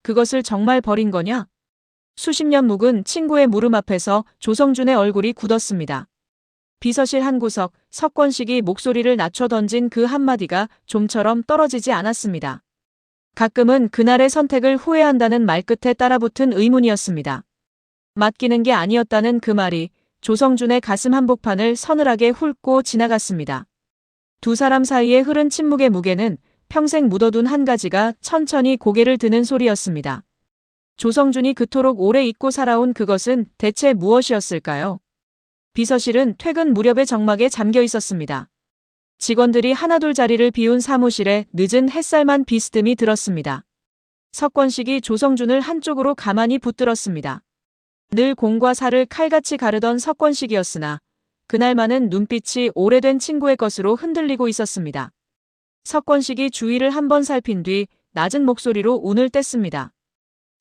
그것을 정말 버린 거냐? 수십 년 묵은 친구의 물음 앞에서 조성준의 얼굴이 굳었습니다. 비서실 한 구석, 석권식이 목소리를 낮춰 던진 그 한마디가 좀처럼 떨어지지 않았습니다. 가끔은 그날의 선택을 후회한다는 말끝에 따라붙은 의문이었습니다. 맡기는 게 아니었다는 그 말이 조성준의 가슴 한복판을 서늘하게 훑고 지나갔습니다. 두 사람 사이에 흐른 침묵의 무게는 평생 묻어둔 한 가지가 천천히 고개를 드는 소리였습니다. 조성준이 그토록 오래 잊고 살아온 그것은 대체 무엇이었을까요? 비서실은 퇴근 무렵에 정막에 잠겨 있었습니다. 직원들이 하나둘 자리를 비운 사무실에 늦은 햇살만 비스듬히 들었습니다. 석권식이 조성준을 한쪽으로 가만히 붙들었습니다. 늘 공과 사를 칼같이 가르던 석권식이었으나 그날만은 눈빛이 오래된 친구의 것으로 흔들리고 있었습니다. 석권식이 주위를 한번 살핀 뒤 낮은 목소리로 운을 뗐습니다.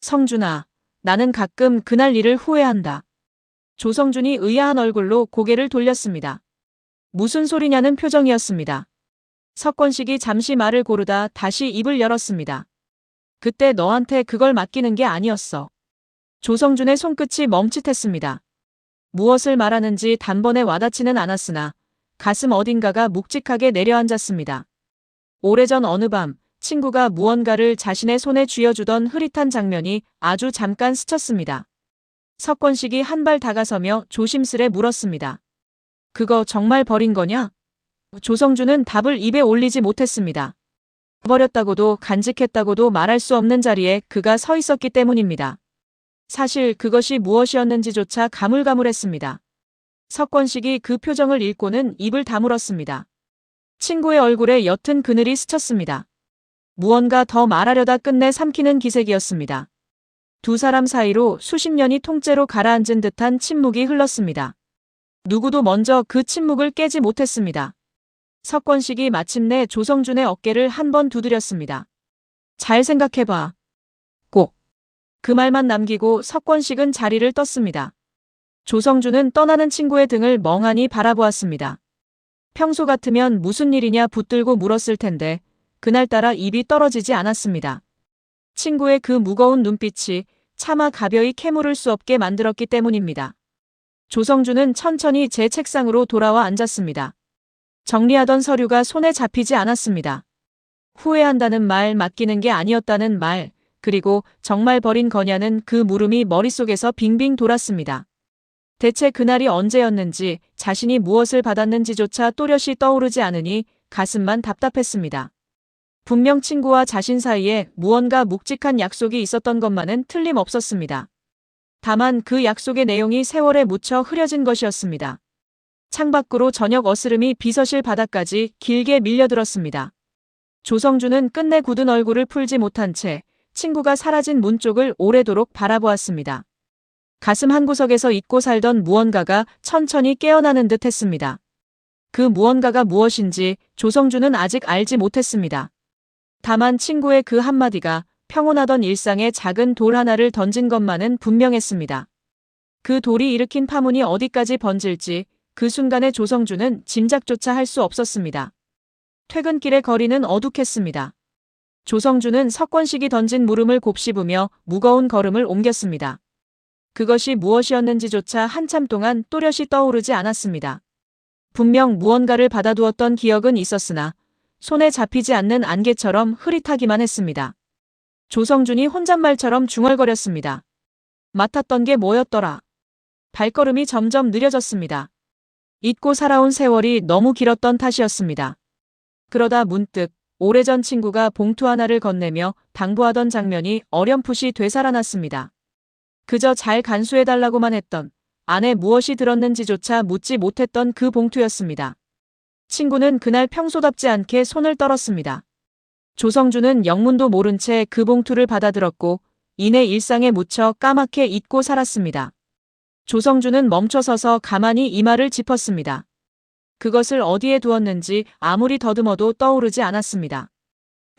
성준아, 나는 가끔 그날 일을 후회한다. 조성준이 의아한 얼굴로 고개를 돌렸습니다. 무슨 소리냐는 표정이었습니다. 석권식이 잠시 말을 고르다 다시 입을 열었습니다. 그때 너한테 그걸 맡기는 게 아니었어. 조성준의 손끝이 멈칫했습니다. 무엇을 말하는지 단번에 와닿지는 않았으나 가슴 어딘가가 묵직하게 내려앉았습니다. 오래전 어느 밤 친구가 무언가를 자신의 손에 쥐어주던 흐릿한 장면이 아주 잠깐 스쳤습니다. 석권식이 한 발 다가서며 조심스레 물었습니다. 그거 정말 버린 거냐? 조성준은 답을 입에 올리지 못했습니다. 버렸다고도 간직했다고도 말할 수 없는 자리에 그가 서 있었기 때문입니다. 사실 그것이 무엇이었는지조차 가물가물했습니다. 석권식이 그 표정을 읽고는 입을 다물었습니다. 친구의 얼굴에 옅은 그늘이 스쳤습니다. 무언가 더 말하려다 끝내 삼키는 기색이었습니다. 두 사람 사이로 수십 년이 통째로 가라앉은 듯한 침묵이 흘렀습니다. 누구도 먼저 그 침묵을 깨지 못했습니다. 석권식이 마침내 조성준의 어깨를 한 번 두드렸습니다. 잘 생각해봐. 꼭. 그 말만 남기고 석권식은 자리를 떴습니다. 조성준은 떠나는 친구의 등을 멍하니 바라보았습니다. 평소 같으면 무슨 일이냐 붙들고 물었을 텐데 그날따라 입이 떨어지지 않았습니다. 친구의 그 무거운 눈빛이 차마 가벼이 캐물을 수 없게 만들었기 때문입니다. 조성준은 천천히 제 책상으로 돌아와 앉았습니다. 정리하던 서류가 손에 잡히지 않았습니다. 후회한다는 말, 맡기는 게 아니었다는 말, 그리고 정말 버린 거냐는 그 물음이 머릿속에서 빙빙 돌았습니다. 대체 그날이 언제였는지 자신이 무엇을 받았는지조차 또렷이 떠오르지 않으니 가슴만 답답했습니다. 분명 친구와 자신 사이에 무언가 묵직한 약속이 있었던 것만은 틀림없었습니다. 다만 그 약속의 내용이 세월에 묻혀 흐려진 것이었습니다. 창밖으로 저녁 어스름이 비서실 바닥까지 길게 밀려들었습니다. 조성준은 끝내 굳은 얼굴을 풀지 못한 채 친구가 사라진 문 쪽을 오래도록 바라보았습니다. 가슴 한구석에서 잊고 살던 무언가가 천천히 깨어나는 듯 했습니다. 그 무언가가 무엇인지 조성준은 아직 알지 못했습니다. 다만 친구의 그 한마디가 평온하던 일상에 작은 돌 하나를 던진 것만은 분명했습니다. 그 돌이 일으킨 파문이 어디까지 번질지 그 순간에 조성준은 짐작조차 할 수 없었습니다. 퇴근길의 거리는 어둑했습니다. 조성준은 석권식이 던진 물음을 곱씹으며 무거운 걸음을 옮겼습니다. 그것이 무엇이었는지조차 한참 동안 또렷이 떠오르지 않았습니다. 분명 무언가를 받아두었던 기억은 있었으나 손에 잡히지 않는 안개처럼 흐릿하기만 했습니다. 조성준이 혼잣말처럼 중얼거렸습니다. 맡았던 게 뭐였더라. 발걸음이 점점 느려졌습니다. 잊고 살아온 세월이 너무 길었던 탓이었습니다. 그러다 문득 오래전 친구가 봉투 하나를 건네며 당부하던 장면이 어렴풋이 되살아났습니다. 그저 잘 간수해달라고만 했던, 안에 무엇이 들었는지조차 묻지 못했던 그 봉투였습니다. 친구는 그날 평소답지 않게 손을 떨었습니다. 조성준은 영문도 모른 채 그 봉투를 받아들었고 이내 일상에 묻혀 까맣게 잊고 살았습니다. 조성준은 멈춰서서 가만히 이마를 짚었습니다. 그것을 어디에 두었는지 아무리 더듬어도 떠오르지 않았습니다.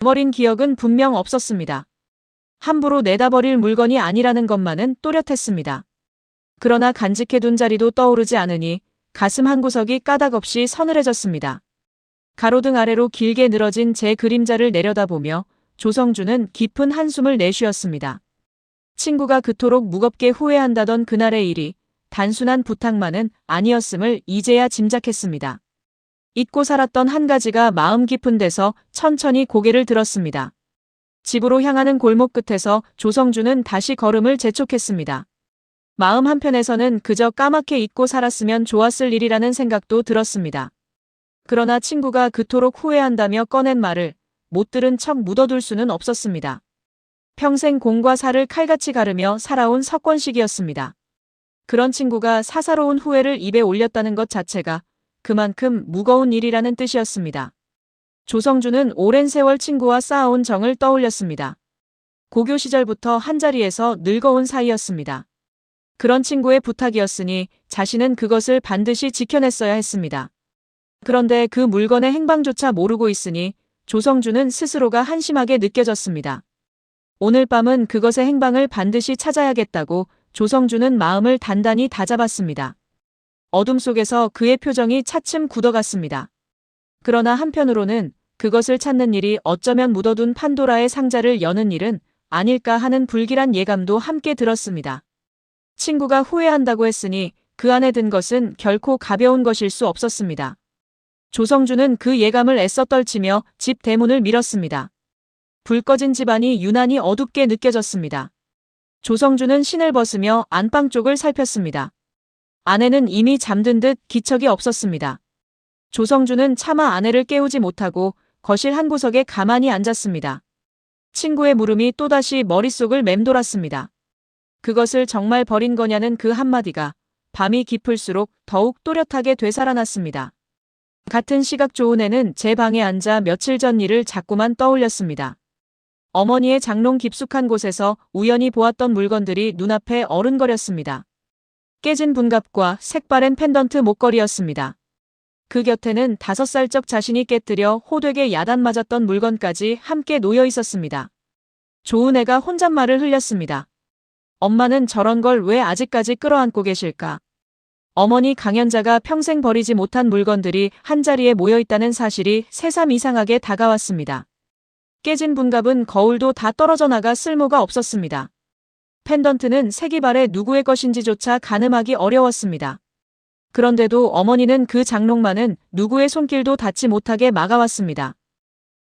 버린 기억은 분명 없었습니다. 함부로 내다버릴 물건이 아니라는 것만은 또렷했습니다. 그러나 간직해둔 자리도 떠오르지 않으니 가슴 한구석이 까닭없이 서늘해졌습니다. 가로등 아래로 길게 늘어진 제 그림자를 내려다보며 조성주는 깊은 한숨을 내쉬었습니다. 친구가 그토록 무겁게 후회한다던 그날의 일이 단순한 부탁만은 아니었음을 이제야 짐작했습니다. 잊고 살았던 한 가지가 마음 깊은 데서 천천히 고개를 들었습니다. 집으로 향하는 골목 끝에서 조성주는 다시 걸음을 재촉했습니다. 마음 한편에서는 그저 까맣게 잊고 살았으면 좋았을 일이라는 생각도 들었습니다. 그러나 친구가 그토록 후회한다며 꺼낸 말을 못 들은 척 묻어둘 수는 없었습니다. 평생 공과 사를 칼같이 가르며 살아온 석권식이었습니다. 그런 친구가 사사로운 후회를 입에 올렸다는 것 자체가 그만큼 무거운 일이라는 뜻이었습니다. 조성주는 오랜 세월 친구와 쌓아온 정을 떠올렸습니다. 고교 시절부터 한자리에서 늙어온 사이였습니다. 그런 친구의 부탁이었으니 자신은 그것을 반드시 지켜냈어야 했습니다. 그런데 그 물건의 행방조차 모르고 있으니 조성주는 스스로가 한심하게 느껴졌습니다. 오늘 밤은 그것의 행방을 반드시 찾아야겠다고 조성주는 마음을 단단히 다잡았습니다. 어둠 속에서 그의 표정이 차츰 굳어갔습니다. 그러나 한편으로는 그것을 찾는 일이 어쩌면 묻어둔 판도라의 상자를 여는 일은 아닐까 하는 불길한 예감도 함께 들었습니다. 친구가 후회한다고 했으니 그 안에 든 것은 결코 가벼운 것일 수 없었습니다. 조성주는 그 예감을 애써 떨치며 집 대문을 밀었습니다. 불 꺼진 집안이 유난히 어둡게 느껴졌습니다. 조성주는 신을 벗으며 안방 쪽을 살폈습니다. 아내는 이미 잠든 듯 기척이 없었습니다. 조성주는 차마 아내를 깨우지 못하고 거실 한 구석에 가만히 앉았습니다. 친구의 물음이 또다시 머릿속을 맴돌았습니다. 그것을 정말 버린 거냐는 그 한마디가 밤이 깊을수록 더욱 또렷하게 되살아났습니다. 같은 시각 조은혜는 제 방에 앉아 며칠 전 일을 자꾸만 떠올렸습니다. 어머니의 장롱 깊숙한 곳에서 우연히 보았던 물건들이 눈앞에 어른거렸습니다. 깨진 분갑과 색바랜 펜던트 목걸이였습니다. 그 곁에는 5살적 자신이 깨뜨려 호되게 야단맞았던 물건까지 함께 놓여 있었습니다. 조은혜가 혼잣말을 흘렸습니다. 엄마는 저런 걸 왜 아직까지 끌어안고 계실까? 어머니 강연자가 평생 버리지 못한 물건들이 한자리에 모여있다는 사실이 새삼 이상하게 다가왔습니다. 깨진 분갑은 거울도 다 떨어져 나가 쓸모가 없었습니다. 펜던트는 색이발에 누구의 것인지조차 가늠하기 어려웠습니다. 그런데도 어머니는 그 장롱만은 누구의 손길도 닿지 못하게 막아왔습니다.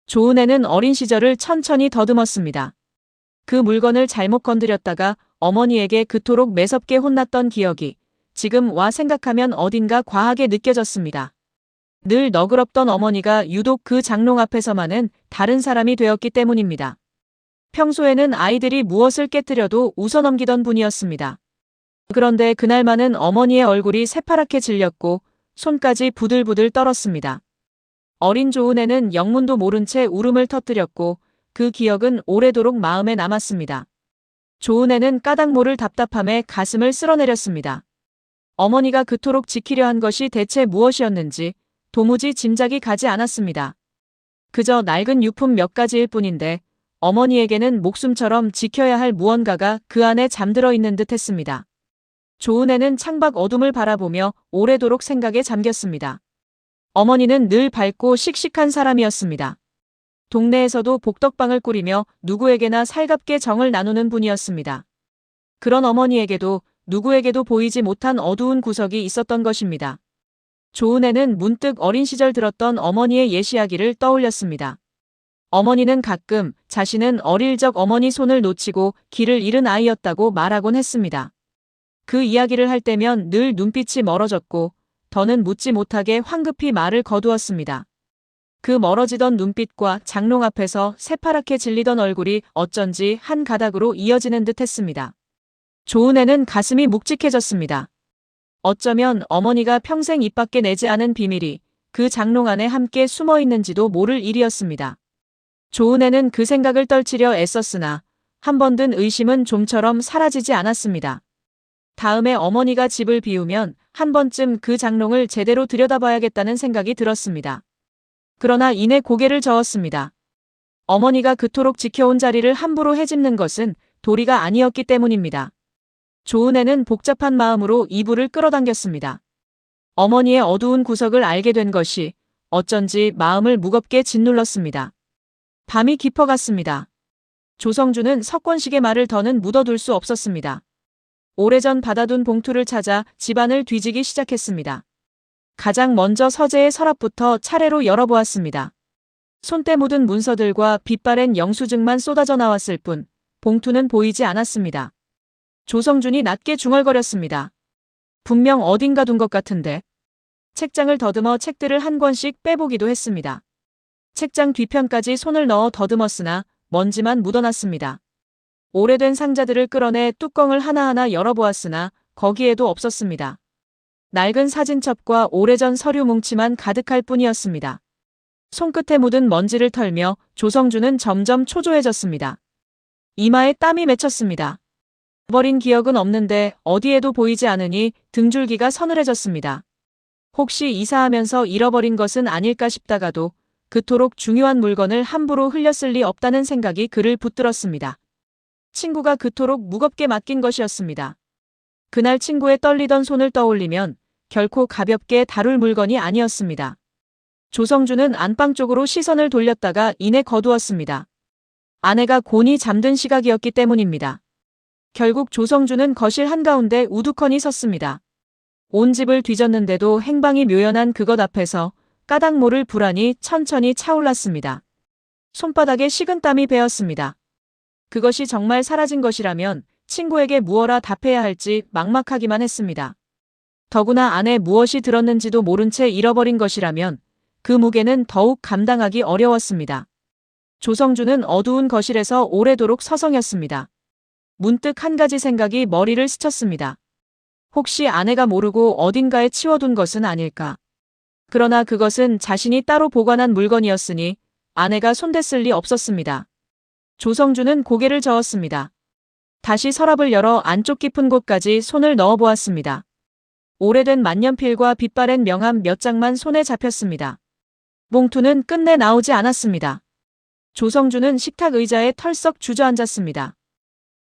조은혜는 어린 시절을 천천히 더듬었습니다. 그 물건을 잘못 건드렸다가 어머니에게 그토록 매섭게 혼났던 기억이 지금 와 생각하면 어딘가 과하게 느껴졌습니다. 늘 너그럽던 어머니가 유독 그 장롱 앞에서만은 다른 사람이 되었기 때문입니다. 평소에는 아이들이 무엇을 깨뜨려도 웃어넘기던 분이었습니다. 그런데 그날만은 어머니의 얼굴이 새파랗게 질렸고 손까지 부들부들 떨었습니다. 어린 조은혜는 영문도 모른 채 울음을 터뜨렸고 그 기억은 오래도록 마음에 남았습니다. 조은혜는 까닭 모를 답답함에 가슴을 쓸어내렸습니다. 어머니가 그토록 지키려 한 것이 대체 무엇이었는지 도무지 짐작이 가지 않았습니다. 그저 낡은 유품 몇 가지일 뿐인데 어머니에게는 목숨처럼 지켜야 할 무언가가 그 안에 잠들어 있는 듯 했습니다. 조은혜는 창밖 어둠을 바라보며 오래도록 생각에 잠겼습니다. 어머니는 늘 밝고 씩씩한 사람이었습니다. 동네에서도 복덕방을 꾸리며 누구에게나 살갑게 정을 나누는 분이었습니다. 그런 어머니에게도 누구에게도 보이지 못한 어두운 구석이 있었던 것입니다. 조은혜는 문득 어린 시절 들었던 어머니의 옛 이야기를 떠올렸습니다. 어머니는 가끔 자신은 어릴 적 어머니 손을 놓치고 길을 잃은 아이였다고 말하곤 했습니다. 그 이야기를 할 때면 늘 눈빛이 멀어졌고 더는 묻지 못하게 황급히 말을 거두었습니다. 그 멀어지던 눈빛과 장롱 앞에서 새파랗게 질리던 얼굴이 어쩐지 한 가닥으로 이어지는 듯 했습니다. 조은혜는 가슴이 묵직해졌습니다. 어쩌면 어머니가 평생 입 밖에 내지 않은 비밀이 그 장롱 안에 함께 숨어 있는지도 모를 일이었습니다. 조은혜는 그 생각을 떨치려 애썼으나 한 번 든 의심은 좀처럼 사라지지 않았습니다. 다음에 어머니가 집을 비우면 한 번쯤 그 장롱을 제대로 들여다봐야겠다는 생각이 들었습니다. 그러나 이내 고개를 저었습니다. 어머니가 그토록 지켜온 자리를 함부로 헤집는 것은 도리가 아니었기 때문입니다. 조은혜는 복잡한 마음으로 이불을 끌어당겼습니다. 어머니의 어두운 구석을 알게 된 것이 어쩐지 마음을 무겁게 짓눌렀습니다. 밤이 깊어갔습니다. 조성주는 석권식의 말을 더는 묻어둘 수 없었습니다. 오래전 받아둔 봉투를 찾아 집안을 뒤지기 시작했습니다. 가장 먼저 서재의 서랍부터 차례로 열어보았습니다. 손때 묻은 문서들과 빛바랜 영수증만 쏟아져 나왔을 뿐 봉투는 보이지 않았습니다. 조성준이 낮게 중얼거렸습니다. 분명 어딘가 둔 것 같은데. 책장을 더듬어 책들을 한 권씩 빼보기도 했습니다. 책장 뒤편까지 손을 넣어 더듬었으나 먼지만 묻어났습니다. 오래된 상자들을 끌어내 뚜껑을 하나하나 열어보았으나 거기에도 없었습니다. 낡은 사진첩과 오래전 서류 뭉치만 가득할 뿐이었습니다. 손끝에 묻은 먼지를 털며 조성주는 점점 초조해졌습니다. 이마에 땀이 맺혔습니다. 버린 기억은 없는데 어디에도 보이지 않으니 등줄기가 서늘해졌습니다. 혹시 이사하면서 잃어버린 것은 아닐까 싶다가도 그토록 중요한 물건을 함부로 흘렸을 리 없다는 생각이 그를 붙들었습니다. 친구가 그토록 무겁게 맡긴 것이었습니다. 그날 친구의 떨리던 손을 떠올리면 결코 가볍게 다룰 물건이 아니었습니다. 조성주는 안방 쪽으로 시선을 돌렸다가 이내 거두었습니다. 아내가 곤히 잠든 시각이었기 때문입니다. 결국 조성주는 거실 한가운데 우두커니 섰습니다. 온 집을 뒤졌는데도 행방이 묘연한 그것 앞에서 까닭 모를 불안이 천천히 차올랐습니다. 손바닥에 식은땀이 배었습니다. 그것이 정말 사라진 것이라면 친구에게 무어라 답해야 할지 막막하기만 했습니다. 더구나 안에 무엇이 들었는지도 모른 채 잃어버린 것이라면 그 무게는 더욱 감당하기 어려웠습니다. 조성주는 어두운 거실에서 오래도록 서성였습니다. 문득 한 가지 생각이 머리를 스쳤습니다. 혹시 아내가 모르고 어딘가에 치워둔 것은 아닐까. 그러나 그것은 자신이 따로 보관한 물건이었으니 아내가 손댔을 리 없었습니다. 조성주는 고개를 저었습니다. 다시 서랍을 열어 안쪽 깊은 곳까지 손을 넣어보았습니다. 오래된 만년필과 빛바랜 명함 몇 장만 손에 잡혔습니다. 봉투는 끝내 나오지 않았습니다. 조성주는 식탁 의자에 털썩 주저앉았습니다.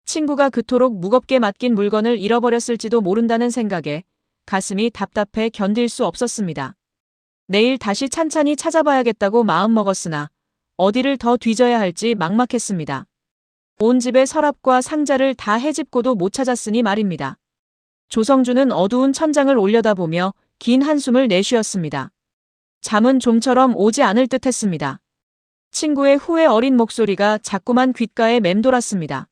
친구가 그토록 무겁게 맡긴 물건을 잃어버렸을지도 모른다는 생각에 가슴이 답답해 견딜 수 없었습니다. 내일 다시 찬찬히 찾아봐야겠다고 마음먹었으나 어디를 더 뒤져야 할지 막막했습니다. 온 집의 서랍과 상자를 다 헤집고도 못 찾았으니 말입니다. 조성주는 어두운 천장을 올려다보며 긴 한숨을 내쉬었습니다. 잠은 좀처럼 오지 않을 듯 했습니다. 친구의 후회 어린 목소리가 자꾸만 귓가에 맴돌았습니다.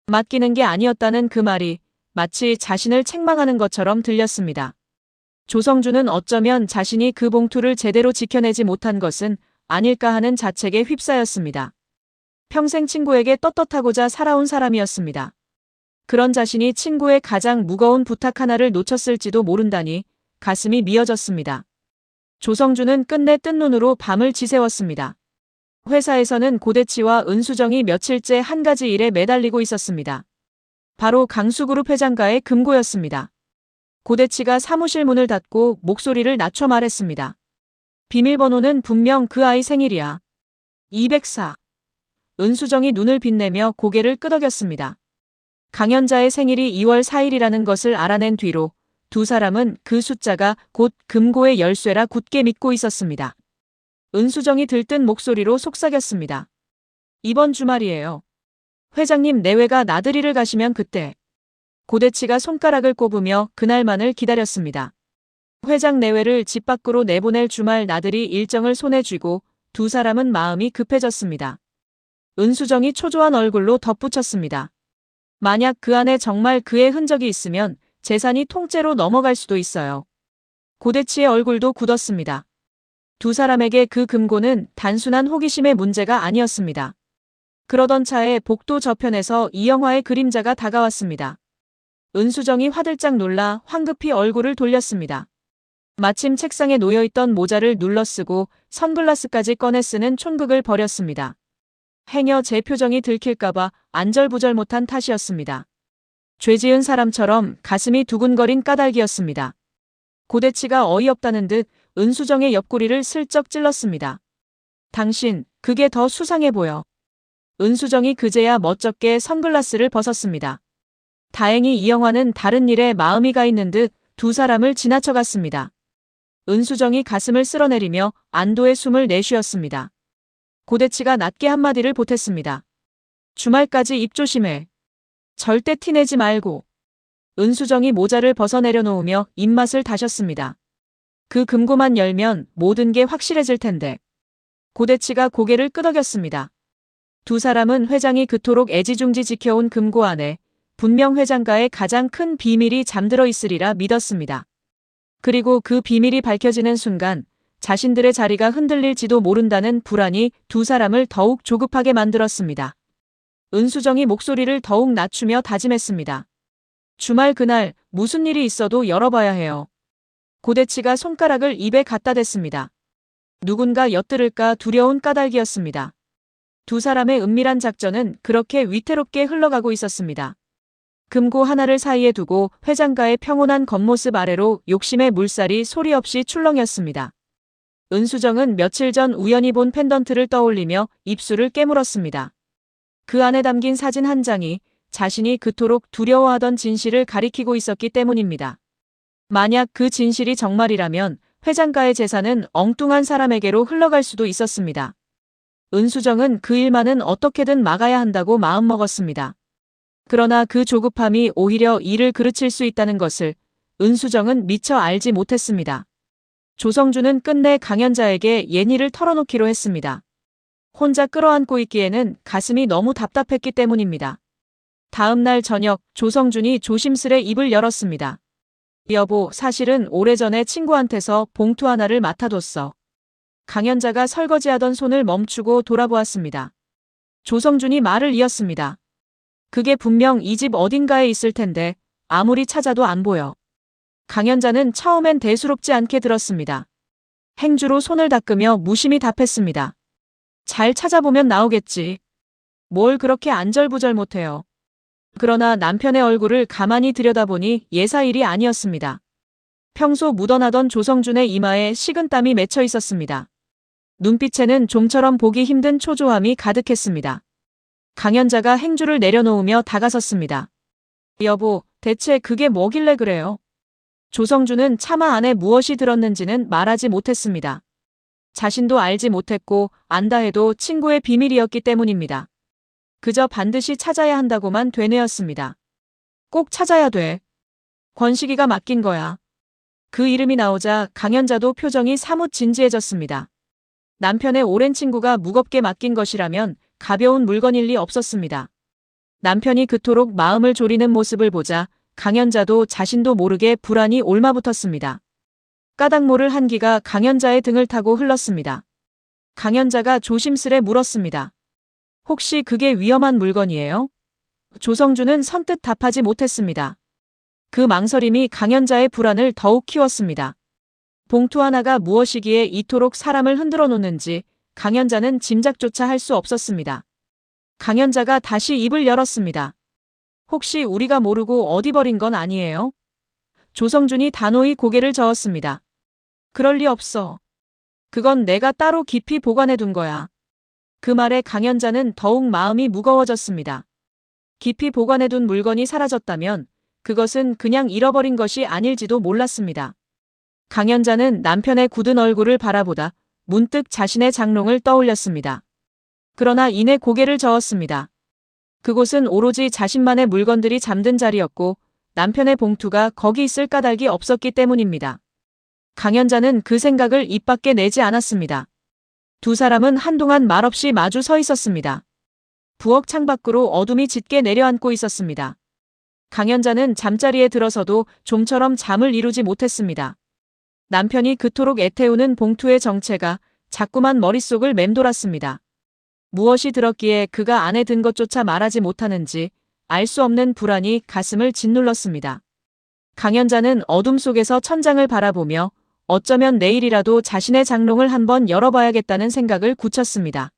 맡기는 게 아니었다는 그 말이 마치 자신을 책망하는 것처럼 들렸습니다. 조성주는 어쩌면 자신이 그 봉투를 제대로 지켜내지 못한 것은 아닐까 하는 자책에 휩싸였습니다. 평생 친구에게 떳떳하고자 살아온 사람이었습니다. 그런 자신이 친구의 가장 무거운 부탁 하나를 놓쳤을지도 모른다니 가슴이 미어졌습니다. 조성주는 끝내 뜬 눈으로 밤을 지새웠습니다. 회사에서는 고대치와 은수정이 며칠째 한 가지 일에 매달리고 있었습니다. 바로 강수그룹 회장과의 금고였습니다. 고대치가 사무실 문을 닫고 목소리를 낮춰 말했습니다. 비밀번호는 분명 그 아이 생일이야. 204. 은수정이 눈을 빛내며 고개를 끄덕였습니다. 강연자의 생일이 2월 4일이라는 것을 알아낸 뒤로 두 사람은 그 숫자가 곧 금고의 열쇠라 굳게 믿고 있었습니다. 은수정이 들뜬 목소리로 속삭였습니다. 이번 주말이에요. 회장님 내외가 나들이를 가시면 그때. 고대치가 손가락을 꼽으며 그날만을 기다렸습니다. 회장 내외를 집 밖으로 내보낼 주말 나들이 일정을 손에 쥐고 두 사람은 마음이 급해졌습니다. 은수정이 초조한 얼굴로 덧붙였습니다. 만약 그 안에 정말 그의 흔적이 있으면 재산이 통째로 넘어갈 수도 있어요. 고대치의 얼굴도 굳었습니다. 두 사람에게 그 금고는 단순한 호기심의 문제가 아니었습니다. 그러던 차에 복도 저편에서 이영화의 그림자가 다가왔습니다. 은수정이 화들짝 놀라 황급히 얼굴을 돌렸습니다. 마침 책상에 놓여있던 모자를 눌러쓰고 선글라스까지 꺼내 쓰는 촌극을 벌였습니다. 행여 제 표정이 들킬까봐 안절부절 못한 탓이었습니다. 죄지은 사람처럼 가슴이 두근거린 까닭이었습니다. 고대치가 어이없다는 듯 은수정의 옆구리를 슬쩍 찔렀습니다. 당신, 그게 더 수상해 보여. 은수정이 그제야 멋쩍게 선글라스를 벗었습니다. 다행히 이영화는 다른 일에 마음이 가 있는 듯 두 사람을 지나쳐갔습니다. 은수정이 가슴을 쓸어내리며 안도의 숨을 내쉬었습니다. 고대치가 낮게 한마디를 보탰습니다. 주말까지 입 조심해. 절대 티내지 말고. 은수정이 모자를 벗어내려놓으며 입맛을 다셨습니다. 그 금고만 열면 모든 게 확실해질 텐데. 고대치가 고개를 끄덕였습니다. 두 사람은 회장이 그토록 애지중지 지켜온 금고 안에 분명 회장가의 가장 큰 비밀이 잠들어 있으리라 믿었습니다. 그리고 그 비밀이 밝혀지는 순간 자신들의 자리가 흔들릴지도 모른다는 불안이 두 사람을 더욱 조급하게 만들었습니다. 은수정이 목소리를 더욱 낮추며 다짐했습니다. 주말 그날 무슨 일이 있어도 열어봐야 해요. 고대치가 손가락을 입에 갖다 댔습니다. 누군가 엿들을까 두려운 까닭이었습니다. 두 사람의 은밀한 작전은 그렇게 위태롭게 흘러가고 있었습니다. 금고 하나를 사이에 두고 회장가의 평온한 겉모습 아래로 욕심의 물살이 소리 없이 출렁였습니다. 은수정은 며칠 전 우연히 본 펜던트를 떠올리며 입술을 깨물었습니다. 그 안에 담긴 사진 한 장이 자신이 그토록 두려워하던 진실을 가리키고 있었기 때문입니다. 만약 그 진실이 정말이라면 회장가의 재산은 엉뚱한 사람에게로 흘러갈 수도 있었습니다. 은수정은 그 일만은 어떻게든 막아야 한다고 마음먹었습니다. 그러나 그 조급함이 오히려 일을 그르칠 수 있다는 것을 은수정은 미처 알지 못했습니다. 조성주는 끝내 강연자에게 예니를 털어놓기로 했습니다. 혼자 끌어안고 있기에는 가슴이 너무 답답했기 때문입니다. 다음 날 저녁 조성준이 조심스레 입을 열었습니다. 여보, 사실은 오래전에 친구한테서 봉투 하나를 맡아뒀어. 강연자가 설거지하던 손을 멈추고 돌아보았습니다. 조성준이 말을 이었습니다. 그게 분명 이 집 어딘가에 있을 텐데 아무리 찾아도 안 보여. 강연자는 처음엔 대수롭지 않게 들었습니다. 행주로 손을 닦으며 무심히 답했습니다. 잘 찾아보면 나오겠지. 뭘 그렇게 안절부절 못해요. 그러나 남편의 얼굴을 가만히 들여다보니 예사일이 아니었습니다. 평소 묻어나던 조성준의 이마에 식은땀이 맺혀 있었습니다. 눈빛에는 좀처럼 보기 힘든 초조함이 가득했습니다. 강연자가 행주를 내려놓으며 다가섰습니다. 여보, 대체 그게 뭐길래 그래요? 조성준은 차마 안에 무엇이 들었는지는 말하지 못했습니다. 자신도 알지 못했고 안다 해도 친구의 비밀이었기 때문입니다. 그저 반드시 찾아야 한다고만 되뇌었습니다. 꼭 찾아야 돼. 권식이가 맡긴 거야. 그 이름이 나오자 강연자도 표정이 사뭇 진지해졌습니다. 남편의 오랜 친구가 무겁게 맡긴 것이라면 가벼운 물건일 리 없었습니다. 남편이 그토록 마음을 졸이는 모습을 보자 강연자도 자신도 모르게 불안이 옮아붙었습니다. 까닭 모를 한기가 강연자의 등을 타고 흘렀습니다. 강연자가 조심스레 물었습니다. 혹시 그게 위험한 물건이에요? 조성준은 선뜻 답하지 못했습니다. 그 망설임이 강연자의 불안을 더욱 키웠습니다. 봉투 하나가 무엇이기에 이토록 사람을 흔들어 놓는지 강연자는 짐작조차 할 수 없었습니다. 강연자가 다시 입을 열었습니다. 혹시 우리가 모르고 어디 버린 건 아니에요? 조성준이 단호히 고개를 저었습니다. 그럴 리 없어. 그건 내가 따로 깊이 보관해 둔 거야. 그 말에 강연자는 더욱 마음이 무거워졌습니다. 깊이 보관해 둔 물건이 사라졌다면 그것은 그냥 잃어버린 것이 아닐지도 몰랐습니다. 강연자는 남편의 굳은 얼굴을 바라보다 문득 자신의 장롱을 떠올렸습니다. 그러나 이내 고개를 저었습니다. 그곳은 오로지 자신만의 물건들이 잠든 자리였고 남편의 봉투가 거기 있을 까닭이 없었기 때문입니다. 강연자는 그 생각을 입 밖에 내지 않았습니다. 두 사람은 한동안 말없이 마주 서 있었습니다. 부엌 창밖으로 어둠이 짙게 내려앉고 있었습니다. 강연자는 잠자리에 들어서도 좀처럼 잠을 이루지 못했습니다. 남편이 그토록 애태우는 봉투의 정체가 자꾸만 머릿속을 맴돌았습니다. 무엇이 들었기에 그가 안에 든 것조차 말하지 못하는지 알 수 없는 불안이 가슴을 짓눌렀습니다. 강연자는 어둠 속에서 천장을 바라보며 어쩌면 내일이라도 자신의 장롱을 한번 열어봐야겠다는 생각을 굳혔습니다.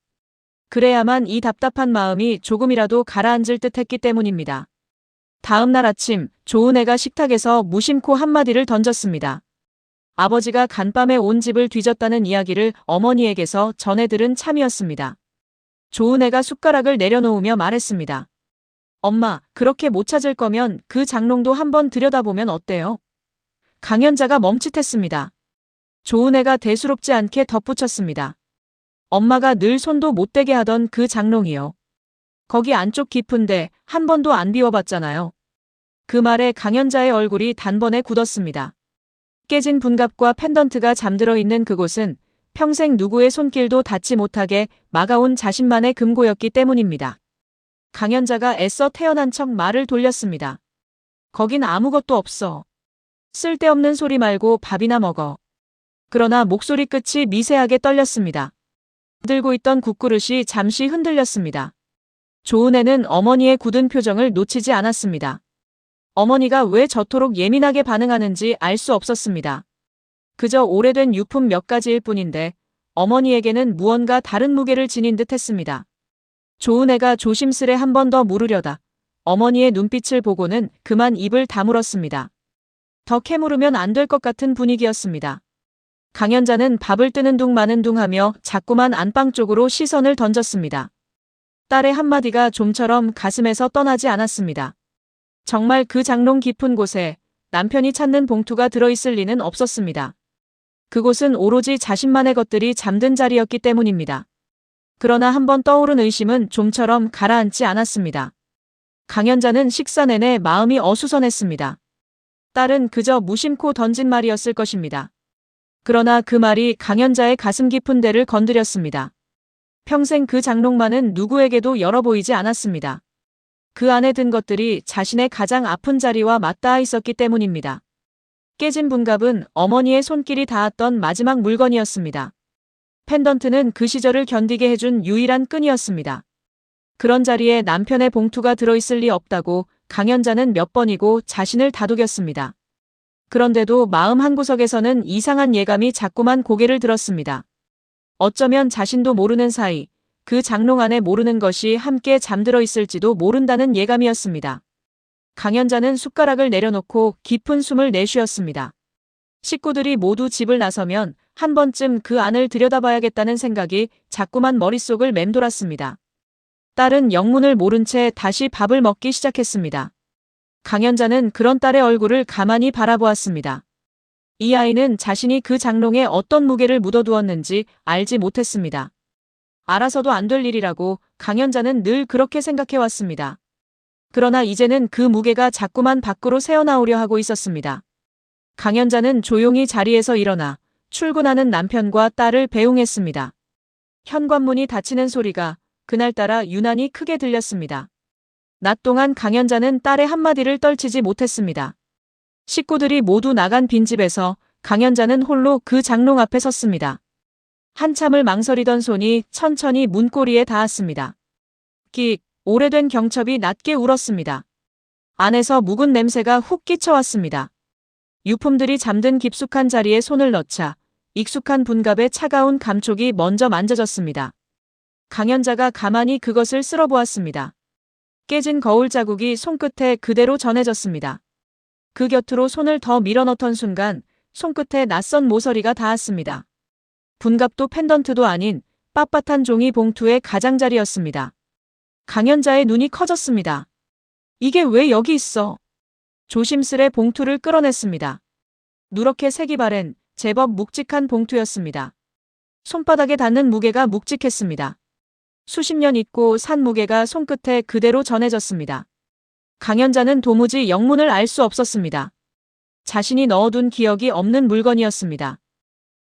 그래야만 이 답답한 마음이 조금이라도 가라앉을 듯했기 때문입니다. 다음 날 아침 조은혜가 식탁에서 무심코 한마디를 던졌습니다. 아버지가 간밤에 온 집을 뒤졌다는 이야기를 어머니에게서 전해 들은 참이었습니다. 조은혜가 숟가락을 내려놓으며 말했습니다. 엄마, 그렇게 못 찾을 거면 그 장롱도 한번 들여다보면 어때요? 강연자가 멈칫했습니다. 조은혜가 대수롭지 않게 덧붙였습니다. 엄마가 늘 손도 못 대게 하던 그 장롱이요. 거기 안쪽 깊은데 한 번도 안 비워봤잖아요. 그 말에 강연자의 얼굴이 단번에 굳었습니다. 깨진 분갑과 펜던트가 잠들어 있는 그곳은 평생 누구의 손길도 닿지 못하게 막아온 자신만의 금고였기 때문입니다. 강연자가 애써 태어난 척 말을 돌렸습니다. 거긴 아무것도 없어. 쓸데없는 소리 말고 밥이나 먹어. 그러나 목소리 끝이 미세하게 떨렸습니다. 들고 있던 국그릇이 잠시 흔들렸습니다. 조은혜는 어머니의 굳은 표정을 놓치지 않았습니다. 어머니가 왜 저토록 예민하게 반응하는지 알 수 없었습니다. 그저 오래된 유품 몇 가지일 뿐인데 어머니에게는 무언가 다른 무게를 지닌 듯 했습니다. 조은혜가 조심스레 한 번 더 물으려다 어머니의 눈빛을 보고는 그만 입을 다물었습니다. 더 캐물으면 안 될 것 같은 분위기였습니다. 강연자는 밥을 뜨는 둥 마는 둥 하며 자꾸만 안방 쪽으로 시선을 던졌습니다. 딸의 한마디가 좀처럼 가슴에서 떠나지 않았습니다. 정말 그 장롱 깊은 곳에 남편이 찾는 봉투가 들어있을 리는 없었습니다. 그곳은 오로지 자신만의 것들이 잠든 자리였기 때문입니다. 그러나 한번 떠오른 의심은 좀처럼 가라앉지 않았습니다. 강연자는 식사 내내 마음이 어수선했습니다. 딸은 그저 무심코 던진 말이었을 것입니다. 그러나 그 말이 강연자의 가슴 깊은 데를 건드렸습니다. 평생 그 장롱만은 누구에게도 열어 보이지 않았습니다. 그 안에 든 것들이 자신의 가장 아픈 자리와 맞닿아 있었기 때문입니다. 깨진 분갑은 어머니의 손길이 닿았던 마지막 물건이었습니다. 펜던트는 그 시절을 견디게 해준 유일한 끈이었습니다. 그런 자리에 남편의 봉투가 들어있을 리 없다고 강연자는 몇 번이고 자신을 다독였습니다. 그런데도 마음 한구석에서는 이상한 예감이 자꾸만 고개를 들었습니다. 어쩌면 자신도 모르는 사이 그 장롱 안에 모르는 것이 함께 잠들어 있을지도 모른다는 예감이었습니다. 강연자는 숟가락을 내려놓고 깊은 숨을 내쉬었습니다. 식구들이 모두 집을 나서면 한 번쯤 그 안을 들여다봐야겠다는 생각이 자꾸만 머릿속을 맴돌았습니다. 딸은 영문을 모른 채 다시 밥을 먹기 시작했습니다. 강연자는 그런 딸의 얼굴을 가만히 바라보았습니다. 이 아이는 자신이 그 장롱에 어떤 무게를 묻어두었는지 알지 못했습니다. 알아서도 안 될 일이라고 강연자는 늘 그렇게 생각해왔습니다. 그러나 이제는 그 무게가 자꾸만 밖으로 새어나오려 하고 있었습니다. 강연자는 조용히 자리에서 일어나 출근하는 남편과 딸을 배웅했습니다. 현관문이 닫히는 소리가 그날따라 유난히 크게 들렸습니다. 낮 동안 강연자는 딸의 한마디를 떨치지 못했습니다. 식구들이 모두 나간 빈집에서 강연자는 홀로 그 장롱 앞에 섰습니다. 한참을 망설이던 손이 천천히 문고리에 닿았습니다. 끽, 오래된 경첩이 낮게 울었습니다. 안에서 묵은 냄새가 훅 끼쳐왔습니다. 유품들이 잠든 깊숙한 자리에 손을 넣자 익숙한 분갑의 차가운 감촉이 먼저 만져졌습니다. 강연자가 가만히 그것을 쓸어보았습니다. 깨진 거울 자국이 손끝에 그대로 전해졌습니다. 그 곁으로 손을 더 밀어넣던 순간 손끝에 낯선 모서리가 닿았습니다. 분갑도 펜던트도 아닌 빳빳한 종이 봉투의 가장자리였습니다. 강연자의 눈이 커졌습니다. 이게 왜 여기 있어? 조심스레 봉투를 끌어냈습니다. 누렇게 색이 바랜 제법 묵직한 봉투였습니다. 손바닥에 닿는 무게가 묵직했습니다. 수십 년 잊고 산 무게가 손끝에 그대로 전해졌습니다. 강연자는 도무지 영문을 알 수 없었습니다. 자신이 넣어둔 기억이 없는 물건이었습니다.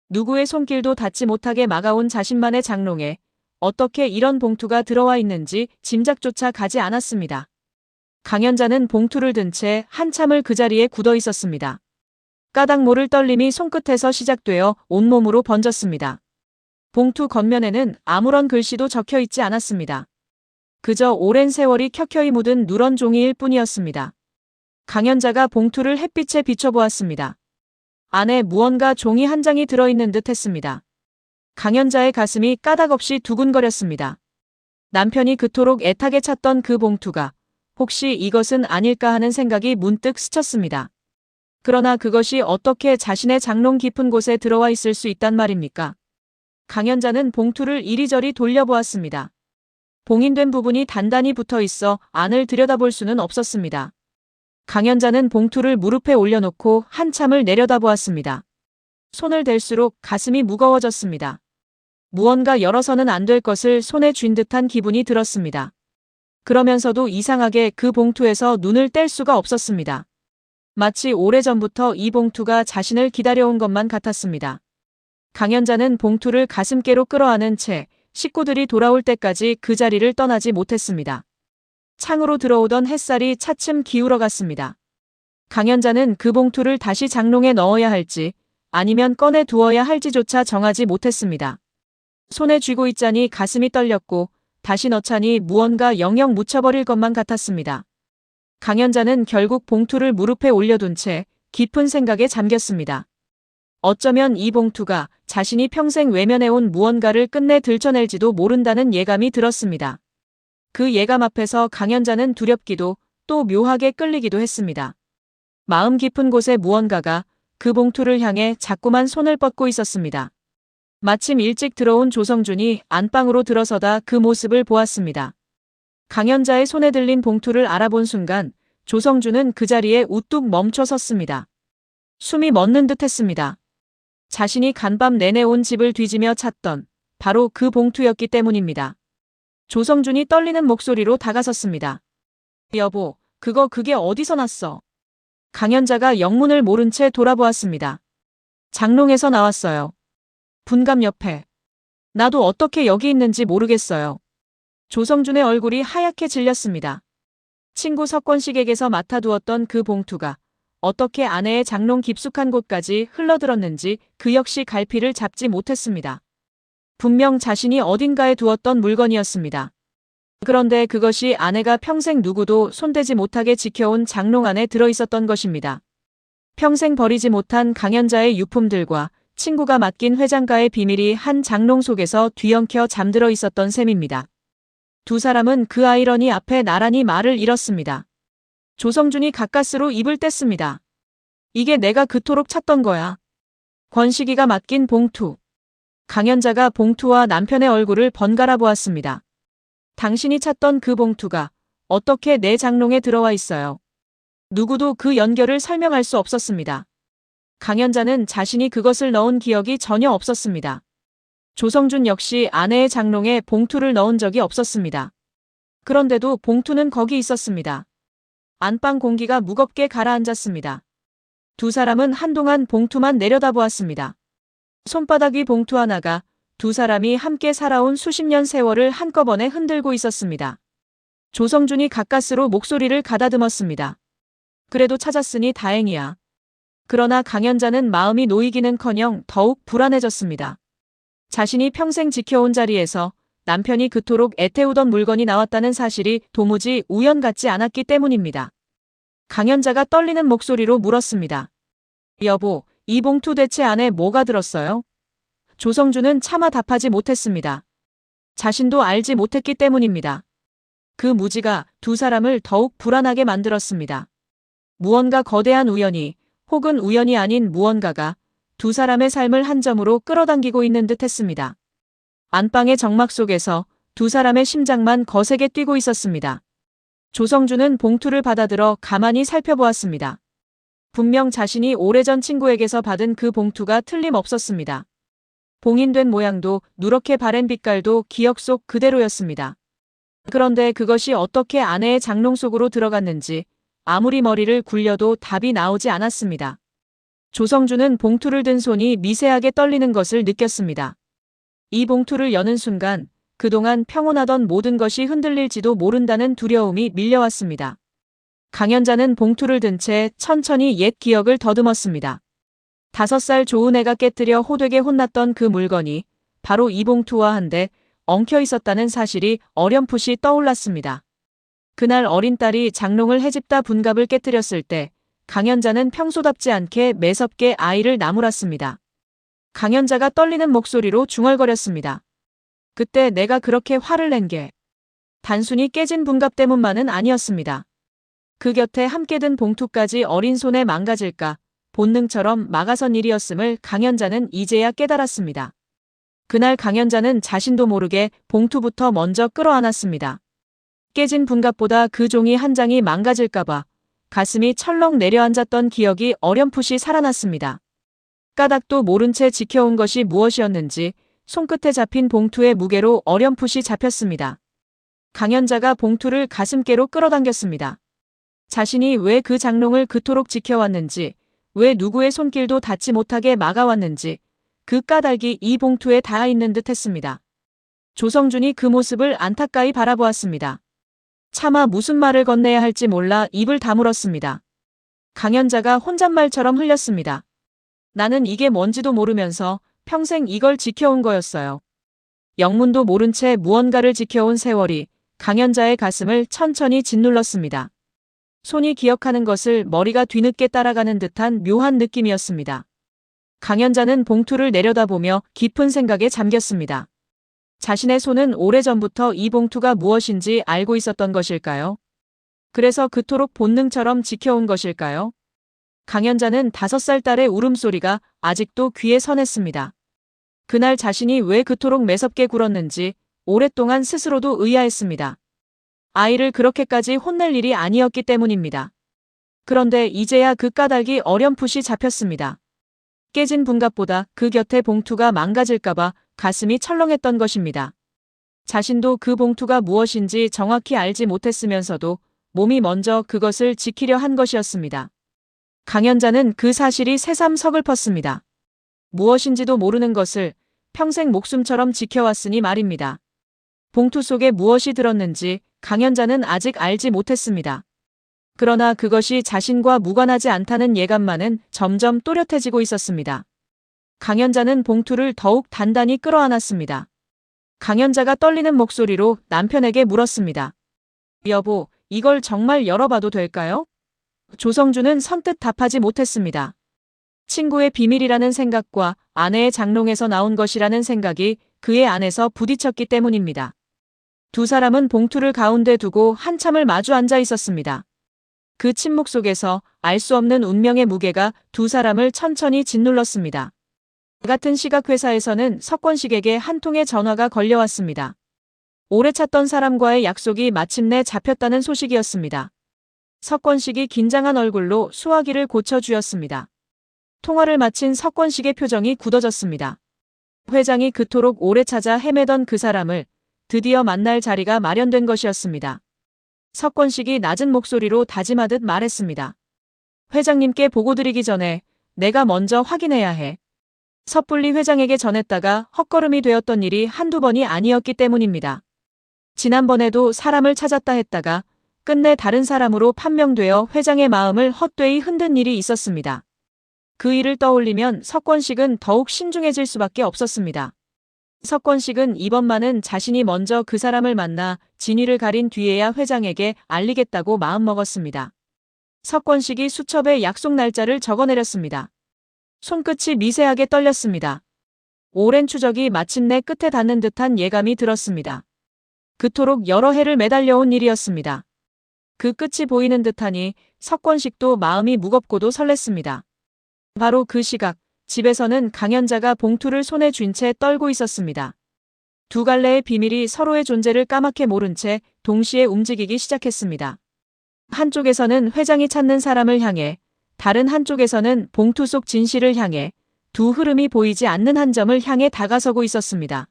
누구의 손길도 닿지 못하게 막아온 자신만의 장롱에 어떻게 이런 봉투가 들어와 있는지 짐작조차 가지 않았습니다. 강연자는 봉투를 든 채 한참을 그 자리에 굳어 있었습니다. 까닭 모를 떨림이 손끝에서 시작되어 온몸으로 번졌습니다. 봉투 겉면에는 아무런 글씨도 적혀 있지 않았습니다. 그저 오랜 세월이 켜켜이 묻은 누런 종이일 뿐이었습니다. 강연자가 봉투를 햇빛에 비춰보았습니다. 안에 무언가 종이 한 장이 들어있는 듯 했습니다. 강연자의 가슴이 까닭없이 두근거렸습니다. 남편이 그토록 애타게 찾던 그 봉투가 혹시 이것은 아닐까 하는 생각이 문득 스쳤습니다. 그러나 그것이 어떻게 자신의 장롱 깊은 곳에 들어와 있을 수 있단 말입니까? 강연자는 봉투를 이리저리 돌려보았습니다. 봉인된 부분이 단단히 붙어 있어 안을 들여다볼 수는 없었습니다. 강연자는 봉투를 무릎에 올려놓고 한참을 내려다보았습니다. 손을 댈수록 가슴이 무거워졌습니다. 무언가 열어서는 안 될 것을 손에 쥔 듯한 기분이 들었습니다. 그러면서도 이상하게 그 봉투에서 눈을 뗄 수가 없었습니다. 마치 오래전부터 이 봉투가 자신을 기다려온 것만 같았습니다. 강연자는 봉투를 가슴께로 끌어안은 채 식구들이 돌아올 때까지 그 자리를 떠나지 못했습니다. 창으로 들어오던 햇살이 차츰 기울어갔습니다. 강연자는 그 봉투를 다시 장롱에 넣어야 할지 아니면 꺼내 두어야 할지조차 정하지 못했습니다. 손에 쥐고 있자니 가슴이 떨렸고 다시 넣자니 무언가 영영 묻혀버릴 것만 같았습니다. 강연자는 결국 봉투를 무릎에 올려둔 채 깊은 생각에 잠겼습니다. 어쩌면 이 봉투가 자신이 평생 외면해온 무언가를 끝내 들춰낼지도 모른다는 예감이 들었습니다. 그 예감 앞에서 강연자는 두렵기도 또 묘하게 끌리기도 했습니다. 마음 깊은 곳에 무언가가 그 봉투를 향해 자꾸만 손을 뻗고 있었습니다. 마침 일찍 들어온 조성준이 안방으로 들어서다 그 모습을 보았습니다. 강연자의 손에 들린 봉투를 알아본 순간 조성준은 그 자리에 우뚝 멈춰 섰습니다. 숨이 멎는 듯 했습니다. 자신이 간밤 내내 온 집을 뒤지며 찾던 바로 그 봉투였기 때문입니다. 조성준이 떨리는 목소리로 다가섰습니다. 여보, 그게 어디서 났어? 강연자가 영문을 모른 채 돌아보았습니다. 장롱에서 나왔어요. 분감 옆에. 나도 어떻게 여기 있는지 모르겠어요. 조성준의 얼굴이 하얗게 질렸습니다. 친구 석권식에게서 맡아두었던 그 봉투가 어떻게 아내의 장롱 깊숙한 곳까지 흘러들었는지 그 역시 갈피를 잡지 못했습니다. 분명 자신이 어딘가에 두었던 물건이었습니다. 그런데 그것이 아내가 평생 누구도 손대지 못하게 지켜온 장롱 안에 들어있었던 것입니다. 평생 버리지 못한 강연자의 유품들과 친구가 맡긴 회장가의 비밀이 한 장롱 속에서 뒤엉켜 잠들어 있었던 셈입니다. 두 사람은 그 아이러니 앞에 나란히 말을 잃었습니다. 조성준이 가까스로 입을 뗐습니다. 이게 내가 그토록 찾던 거야. 권식이가 맡긴 봉투. 강연자가 봉투와 남편의 얼굴을 번갈아 보았습니다. 당신이 찾던 그 봉투가 어떻게 내 장롱에 들어와 있어요. 누구도 그 연결을 설명할 수 없었습니다. 강연자는 자신이 그것을 넣은 기억이 전혀 없었습니다. 조성준 역시 아내의 장롱에 봉투를 넣은 적이 없었습니다. 그런데도 봉투는 거기 있었습니다. 안방 공기가 무겁게 가라앉았습니다. 두 사람은 한동안 봉투만 내려다보았습니다. 손바닥 위 봉투 하나가 두 사람이 함께 살아온 수십 년 세월을 한꺼번에 흔들고 있었습니다. 조성준이 가까스로 목소리를 가다듬었습니다. 그래도 찾았으니 다행이야. 그러나 강연자는 마음이 놓이기는커녕 더욱 불안해졌습니다. 자신이 평생 지켜온 자리에서 남편이 그토록 애태우던 물건이 나왔다는 사실이 도무지 우연 같지 않았기 때문입니다. 강연자가 떨리는 목소리로 물었습니다. 여보, 이 봉투 대체 안에 뭐가 들었어요? 조성준은 차마 답하지 못했습니다. 자신도 알지 못했기 때문입니다. 그 무지가 두 사람을 더욱 불안하게 만들었습니다. 무언가 거대한 우연이 혹은 우연이 아닌 무언가가 두 사람의 삶을 한 점으로 끌어당기고 있는 듯 했습니다. 안방의 정막 속에서 두 사람의 심장만 거세게 뛰고 있었습니다. 조성준은 봉투를 받아들어 가만히 살펴보았습니다. 분명 자신이 오래전 친구에게서 받은 그 봉투가 틀림없었습니다. 봉인된 모양도 누렇게 바랜 빛깔도 기억 속 그대로였습니다. 그런데 그것이 어떻게 아내의 장롱 속으로 들어갔는지 아무리 머리를 굴려도 답이 나오지 않았습니다. 조성준은 봉투를 든 손이 미세하게 떨리는 것을 느꼈습니다. 이 봉투를 여는 순간 그동안 평온하던 모든 것이 흔들릴지도 모른다는 두려움이 밀려왔습니다. 강연자는 봉투를 든 채 천천히 옛 기억을 더듬었습니다. 5살 좋은 애가 깨뜨려 호되게 혼났던 그 물건이 바로 이 봉투와 한데 엉켜 있었다는 사실이 어렴풋이 떠올랐습니다. 그날 어린 딸이 장롱을 헤집다 분갑을 깨뜨렸을 때 강연자는 평소답지 않게 매섭게 아이를 나무랐습니다. 강연자가 떨리는 목소리로 중얼거렸습니다. 그때 내가 그렇게 화를 낸 게 단순히 깨진 분갑 때문만은 아니었습니다. 그 곁에 함께 든 봉투까지 어린 손에 망가질까 본능처럼 막아선 일이었음을 강연자는 이제야 깨달았습니다. 그날 강연자는 자신도 모르게 봉투부터 먼저 끌어안았습니다. 깨진 분갑보다 그 종이 한 장이 망가질까봐 가슴이 철렁 내려앉았던 기억이 어렴풋이 살아났습니다. 까닭도 모른 채 지켜온 것이 무엇이었는지 손끝에 잡힌 봉투의 무게로 어렴풋이 잡혔습니다. 강연자가 봉투를 가슴께로 끌어당겼습니다. 자신이 왜 그 장롱을 그토록 지켜왔는지, 왜 누구의 손길도 닿지 못하게 막아왔는지, 그 까닭이 이 봉투에 닿아 있는 듯 했습니다. 조성준이 그 모습을 안타까이 바라보았습니다. 차마 무슨 말을 건네야 할지 몰라 입을 다물었습니다. 강연자가 혼잣말처럼 흘렸습니다. 나는 이게 뭔지도 모르면서 평생 이걸 지켜온 거였어요. 영문도 모른 채 무언가를 지켜온 세월이 강연자의 가슴을 천천히 짓눌렀습니다. 손이 기억하는 것을 머리가 뒤늦게 따라가는 듯한 묘한 느낌이었습니다. 강연자는 봉투를 내려다보며 깊은 생각에 잠겼습니다. 자신의 손은 오래전부터 이 봉투가 무엇인지 알고 있었던 것일까요? 그래서 그토록 본능처럼 지켜온 것일까요? 강연자는 5살 딸의 울음소리가 아직도 귀에 선했습니다. 그날 자신이 왜 그토록 매섭게 굴었는지 오랫동안 스스로도 의아했습니다. 아이를 그렇게까지 혼낼 일이 아니었기 때문입니다. 그런데 이제야 그 까닭이 어렴풋이 잡혔습니다. 깨진 분갑보다 그 곁에 봉투가 망가질까봐 가슴이 철렁했던 것입니다. 자신도 그 봉투가 무엇인지 정확히 알지 못했으면서도 몸이 먼저 그것을 지키려 한 것이었습니다. 강연자는 그 사실이 새삼 서글펐습니다. 무엇인지도 모르는 것을 평생 목숨처럼 지켜왔으니 말입니다. 봉투 속에 무엇이 들었는지 강연자는 아직 알지 못했습니다. 그러나 그것이 자신과 무관하지 않다는 예감만은 점점 또렷해지고 있었습니다. 강연자는 봉투를 더욱 단단히 끌어안았습니다. 강연자가 떨리는 목소리로 남편에게 물었습니다. 여보, 이걸 정말 열어봐도 될까요? 조성준은 선뜻 답하지 못했습니다. 친구의 비밀이라는 생각과 아내의 장롱에서 나온 것이라는 생각이 그의 안에서 부딪혔기 때문입니다. 두 사람은 봉투를 가운데 두고 한참을 마주 앉아 있었습니다. 그 침묵 속에서 알 수 없는 운명의 무게가 두 사람을 천천히 짓눌렀습니다. 같은 시각 회사에서는 석권식에게 한 통의 전화가 걸려왔습니다. 오래 찾던 사람과의 약속이 마침내 잡혔다는 소식이었습니다. 석권식이 긴장한 얼굴로 수화기를 고쳐주었습니다. 통화를 마친 석권식의 표정이 굳어졌습니다. 회장이 그토록 오래 찾아 헤매던 그 사람을 드디어 만날 자리가 마련된 것이었습니다. 석권식이 낮은 목소리로 다짐하듯 말했습니다. 회장님께 보고드리기 전에 내가 먼저 확인해야 해. 섣불리 회장에게 전했다가 헛걸음이 되었던 일이 한두 번이 아니었기 때문입니다. 지난번에도 사람을 찾았다 했다가 끝내 다른 사람으로 판명되어 회장의 마음을 헛되이 흔든 일이 있었습니다. 그 일을 떠올리면 석권식은 더욱 신중해질 수밖에 없었습니다. 석권식은 이번만은 자신이 먼저 그 사람을 만나 진위를 가린 뒤에야 회장에게 알리겠다고 마음먹었습니다. 석권식이 수첩에 약속 날짜를 적어내렸습니다. 손끝이 미세하게 떨렸습니다. 오랜 추적이 마침내 끝에 닿는 듯한 예감이 들었습니다. 그토록 여러 해를 매달려온 일이었습니다. 그 끝이 보이는 듯하니 석권식도 마음이 무겁고도 설렜습니다. 바로 그 시각, 집에서는 강연자가 봉투를 손에 쥔 채 떨고 있었습니다. 두 갈래의 비밀이 서로의 존재를 까맣게 모른 채 동시에 움직이기 시작했습니다. 한쪽에서는 회장이 찾는 사람을 향해, 다른 한쪽에서는 봉투 속 진실을 향해 두 흐름이 보이지 않는 한 점을 향해 다가서고 있었습니다.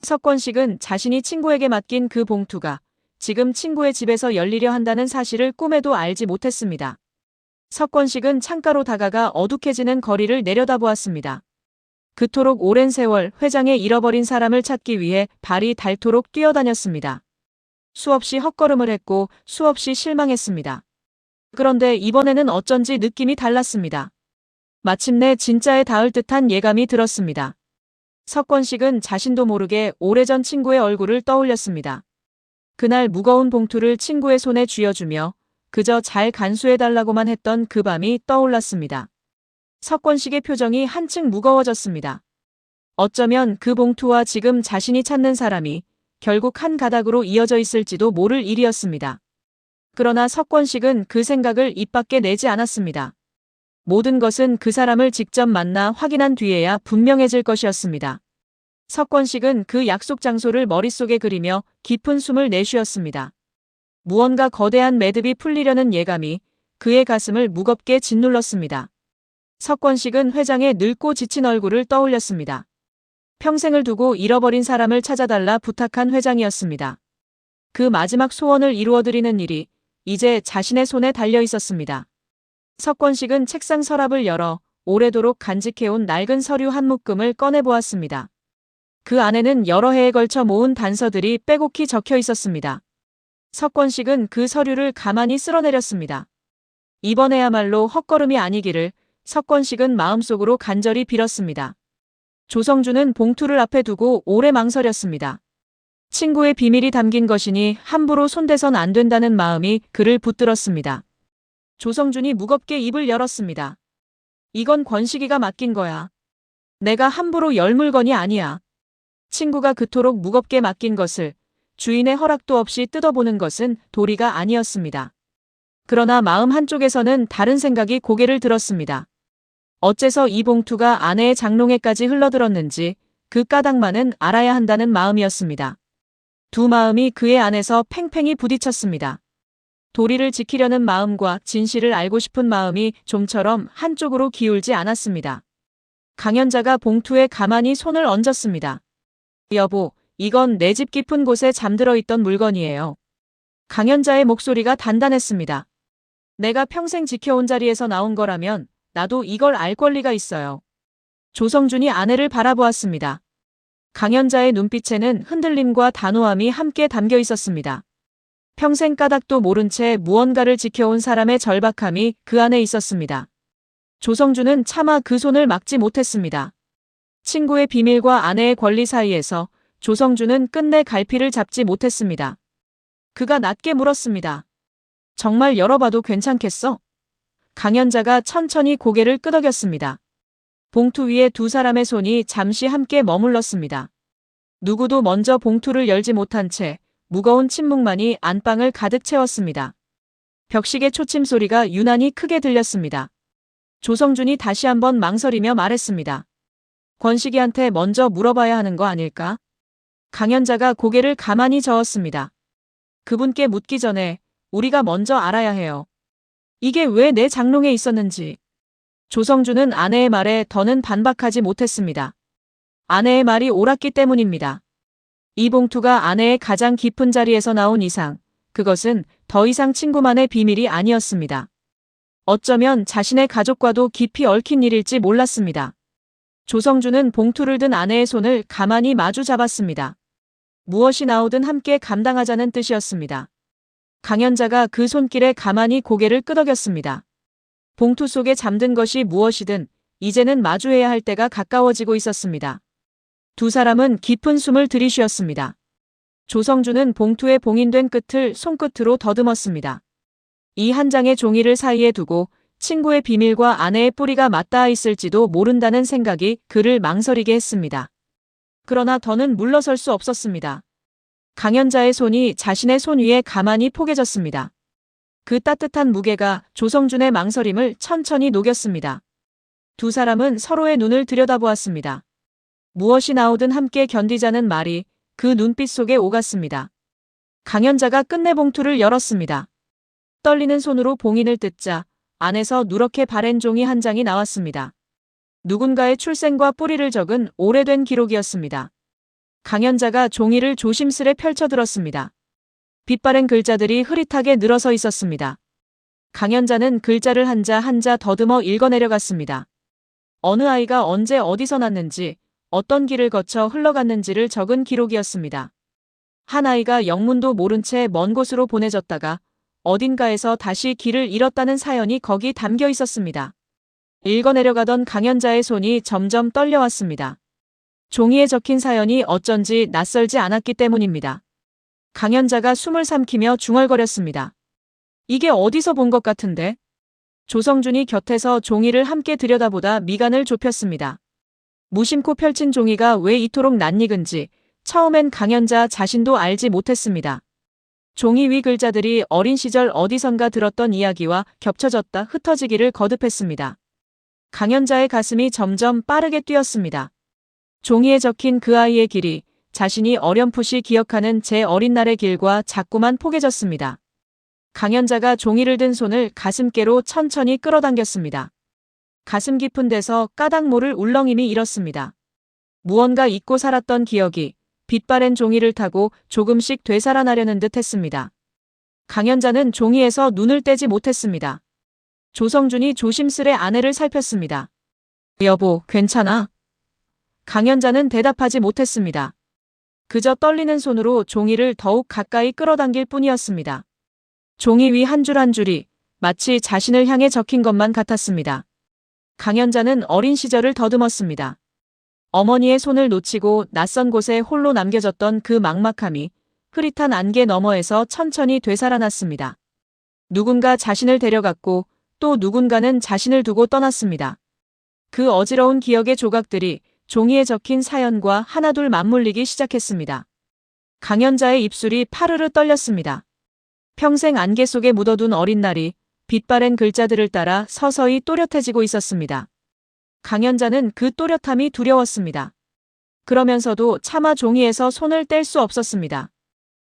석권식은 자신이 친구에게 맡긴 그 봉투가 지금 친구의 집에서 열리려 한다는 사실을 꿈에도 알지 못했습니다. 석권식은 창가로 다가가 어둑해지는 거리를 내려다보았습니다. 그토록 오랜 세월 회장의 잃어버린 사람을 찾기 위해 발이 닳도록 뛰어다녔습니다. 수없이 헛걸음을 했고 수없이 실망했습니다. 그런데 이번에는 어쩐지 느낌이 달랐습니다. 마침내 진짜에 닿을 듯한 예감이 들었습니다. 석권식은 자신도 모르게 오래전 친구의 얼굴을 떠올렸습니다. 그날 무거운 봉투를 친구의 손에 쥐어주며 그저 잘 간수해달라고만 했던 그 밤이 떠올랐습니다. 석권식의 표정이 한층 무거워졌습니다. 어쩌면 그 봉투와 지금 자신이 찾는 사람이 결국 한 가닥으로 이어져 있을지도 모를 일이었습니다. 그러나 석권식은 그 생각을 입 밖에 내지 않았습니다. 모든 것은 그 사람을 직접 만나 확인한 뒤에야 분명해질 것이었습니다. 석권식은 그 약속 장소를 머릿속에 그리며 깊은 숨을 내쉬었습니다. 무언가 거대한 매듭이 풀리려는 예감이 그의 가슴을 무겁게 짓눌렀습니다. 석권식은 회장의 늙고 지친 얼굴을 떠올렸습니다. 평생을 두고 잃어버린 사람을 찾아달라 부탁한 회장이었습니다. 그 마지막 소원을 이루어드리는 일이 이제 자신의 손에 달려 있었습니다. 석권식은 책상 서랍을 열어 오래도록 간직해온 낡은 서류 한 묶음을 꺼내보았습니다. 그 안에는 여러 해에 걸쳐 모은 단서들이 빼곡히 적혀 있었습니다. 석권식은 그 서류를 가만히 쓸어내렸습니다. 이번에야말로 헛걸음이 아니기를 석권식은 마음속으로 간절히 빌었습니다. 조성주는 봉투를 앞에 두고 오래 망설였습니다. 친구의 비밀이 담긴 것이니 함부로 손대선 안 된다는 마음이 그를 붙들었습니다. 조성준이 무겁게 입을 열었습니다. 이건 권식이가 맡긴 거야. 내가 함부로 열 물건이 아니야. 친구가 그토록 무겁게 맡긴 것을 주인의 허락도 없이 뜯어보는 것은 도리가 아니었습니다. 그러나 마음 한쪽에서는 다른 생각이 고개를 들었습니다. 어째서 이 봉투가 아내의 장롱에까지 흘러들었는지 그 까닭만은 알아야 한다는 마음이었습니다. 두 마음이 그의 안에서 팽팽히 부딪혔습니다. 도리를 지키려는 마음과 진실을 알고 싶은 마음이 좀처럼 한쪽으로 기울지 않았습니다. 강연자가 봉투에 가만히 손을 얹었습니다. 여보, 이건 내 집 깊은 곳에 잠들어 있던 물건이에요. 강연자의 목소리가 단단했습니다. 내가 평생 지켜온 자리에서 나온 거라면 나도 이걸 알 권리가 있어요. 조성준이 아내를 바라보았습니다. 강연자의 눈빛에는 흔들림과 단호함이 함께 담겨 있었습니다. 평생 까닭도 모른 채 무언가를 지켜온 사람의 절박함이 그 안에 있었습니다. 조성준은 차마 그 손을 막지 못했습니다. 친구의 비밀과 아내의 권리 사이에서 조성준은 끝내 갈피를 잡지 못했습니다. 그가 낮게 물었습니다. 정말 열어봐도 괜찮겠어? 강연자가 천천히 고개를 끄덕였습니다. 봉투 위에 두 사람의 손이 잠시 함께 머물렀습니다. 누구도 먼저 봉투를 열지 못한 채 무거운 침묵만이 안방을 가득 채웠습니다. 벽식의 초침 소리가 유난히 크게 들렸습니다. 조성준이 다시 한번 망설이며 말했습니다. 권식이한테 먼저 물어봐야 하는 거 아닐까? 강연자가 고개를 가만히 저었습니다. 그분께 묻기 전에 우리가 먼저 알아야 해요. 이게 왜 내 장롱에 있었는지. 조성준은 아내의 말에 더는 반박하지 못했습니다. 아내의 말이 옳았기 때문입니다. 이 봉투가 아내의 가장 깊은 자리에서 나온 이상, 그것은 더 이상 친구만의 비밀이 아니었습니다. 어쩌면 자신의 가족과도 깊이 얽힌 일일지 몰랐습니다. 조성준은 봉투를 든 아내의 손을 가만히 마주 잡았습니다. 무엇이 나오든 함께 감당하자는 뜻이었습니다. 강연자가 그 손길에 가만히 고개를 끄덕였습니다. 봉투 속에 잠든 것이 무엇이든 이제는 마주해야 할 때가 가까워지고 있었습니다. 두 사람은 깊은 숨을 들이쉬었습니다. 조성준은 봉투에 봉인된 끝을 손끝으로 더듬었습니다. 이 한 장의 종이를 사이에 두고 친구의 비밀과 아내의 뿌리가 맞닿아 있을지도 모른다는 생각이 그를 망설이게 했습니다. 그러나 더는 물러설 수 없었습니다. 강연자의 손이 자신의 손 위에 가만히 포개졌습니다. 그 따뜻한 무게가 조성준의 망설임을 천천히 녹였습니다. 두 사람은 서로의 눈을 들여다보았습니다. 무엇이 나오든 함께 견디자는 말이 그 눈빛 속에 오갔습니다. 강연자가 끝내 봉투를 열었습니다. 떨리는 손으로 봉인을 뜯자 안에서 누렇게 바랜 종이 한 장이 나왔습니다. 누군가의 출생과 뿌리를 적은 오래된 기록이었습니다. 강연자가 종이를 조심스레 펼쳐들었습니다. 빛바랜 글자들이 흐릿하게 늘어서 있었습니다. 강연자는 글자를 한자 한자 더듬어 읽어내려갔습니다. 어느 아이가 언제 어디서 났는지, 어떤 길을 거쳐 흘러갔는지를 적은 기록이었습니다. 한 아이가 영문도 모른 채 먼 곳으로 보내졌다가 어딘가에서 다시 길을 잃었다는 사연이 거기 담겨 있었습니다. 읽어내려가던 강연자의 손이 점점 떨려왔습니다. 종이에 적힌 사연이 어쩐지 낯설지 않았기 때문입니다. 강연자가 숨을 삼키며 중얼거렸습니다. 이게 어디서 본 것 같은데? 조성준이 곁에서 종이를 함께 들여다보다 미간을 좁혔습니다. 무심코 펼친 종이가 왜 이토록 낯익은지 처음엔 강연자 자신도 알지 못했습니다. 종이 위 글자들이 어린 시절 어디선가 들었던 이야기와 겹쳐졌다 흩어지기를 거듭했습니다. 강연자의 가슴이 점점 빠르게 뛰었습니다. 종이에 적힌 그 아이의 길이 자신이 어렴풋이 기억하는 제 어린 날의 길과 자꾸만 포개졌습니다. 강연자가 종이를 든 손을 가슴께로 천천히 끌어당겼습니다. 가슴 깊은 데서 까닭 모를 울렁임이 일었습니다. 무언가 잊고 살았던 기억이 빛바랜 종이를 타고 조금씩 되살아나려는 듯 했습니다. 강연자는 종이에서 눈을 떼지 못했습니다. 조성준이 조심스레 아내를 살폈습니다. 여보, 괜찮아? 강연자는 대답하지 못했습니다. 그저 떨리는 손으로 종이를 더욱 가까이 끌어당길 뿐이었습니다. 종이 위 한 줄 한 줄이 마치 자신을 향해 적힌 것만 같았습니다. 강연자는 어린 시절을 더듬었습니다. 어머니의 손을 놓치고 낯선 곳에 홀로 남겨졌던 그 막막함이 흐릿한 안개 너머에서 천천히 되살아났습니다. 누군가 자신을 데려갔고 또 누군가는 자신을 두고 떠났습니다. 그 어지러운 기억의 조각들이 종이에 적힌 사연과 하나둘 맞물리기 시작했습니다. 강연자의 입술이 파르르 떨렸습니다. 평생 안개 속에 묻어둔 어린 날이 빛바랜 글자들을 따라 서서히 또렷해지고 있었습니다. 강연자는 그 또렷함이 두려웠습니다. 그러면서도 차마 종이에서 손을 뗄 수 없었습니다.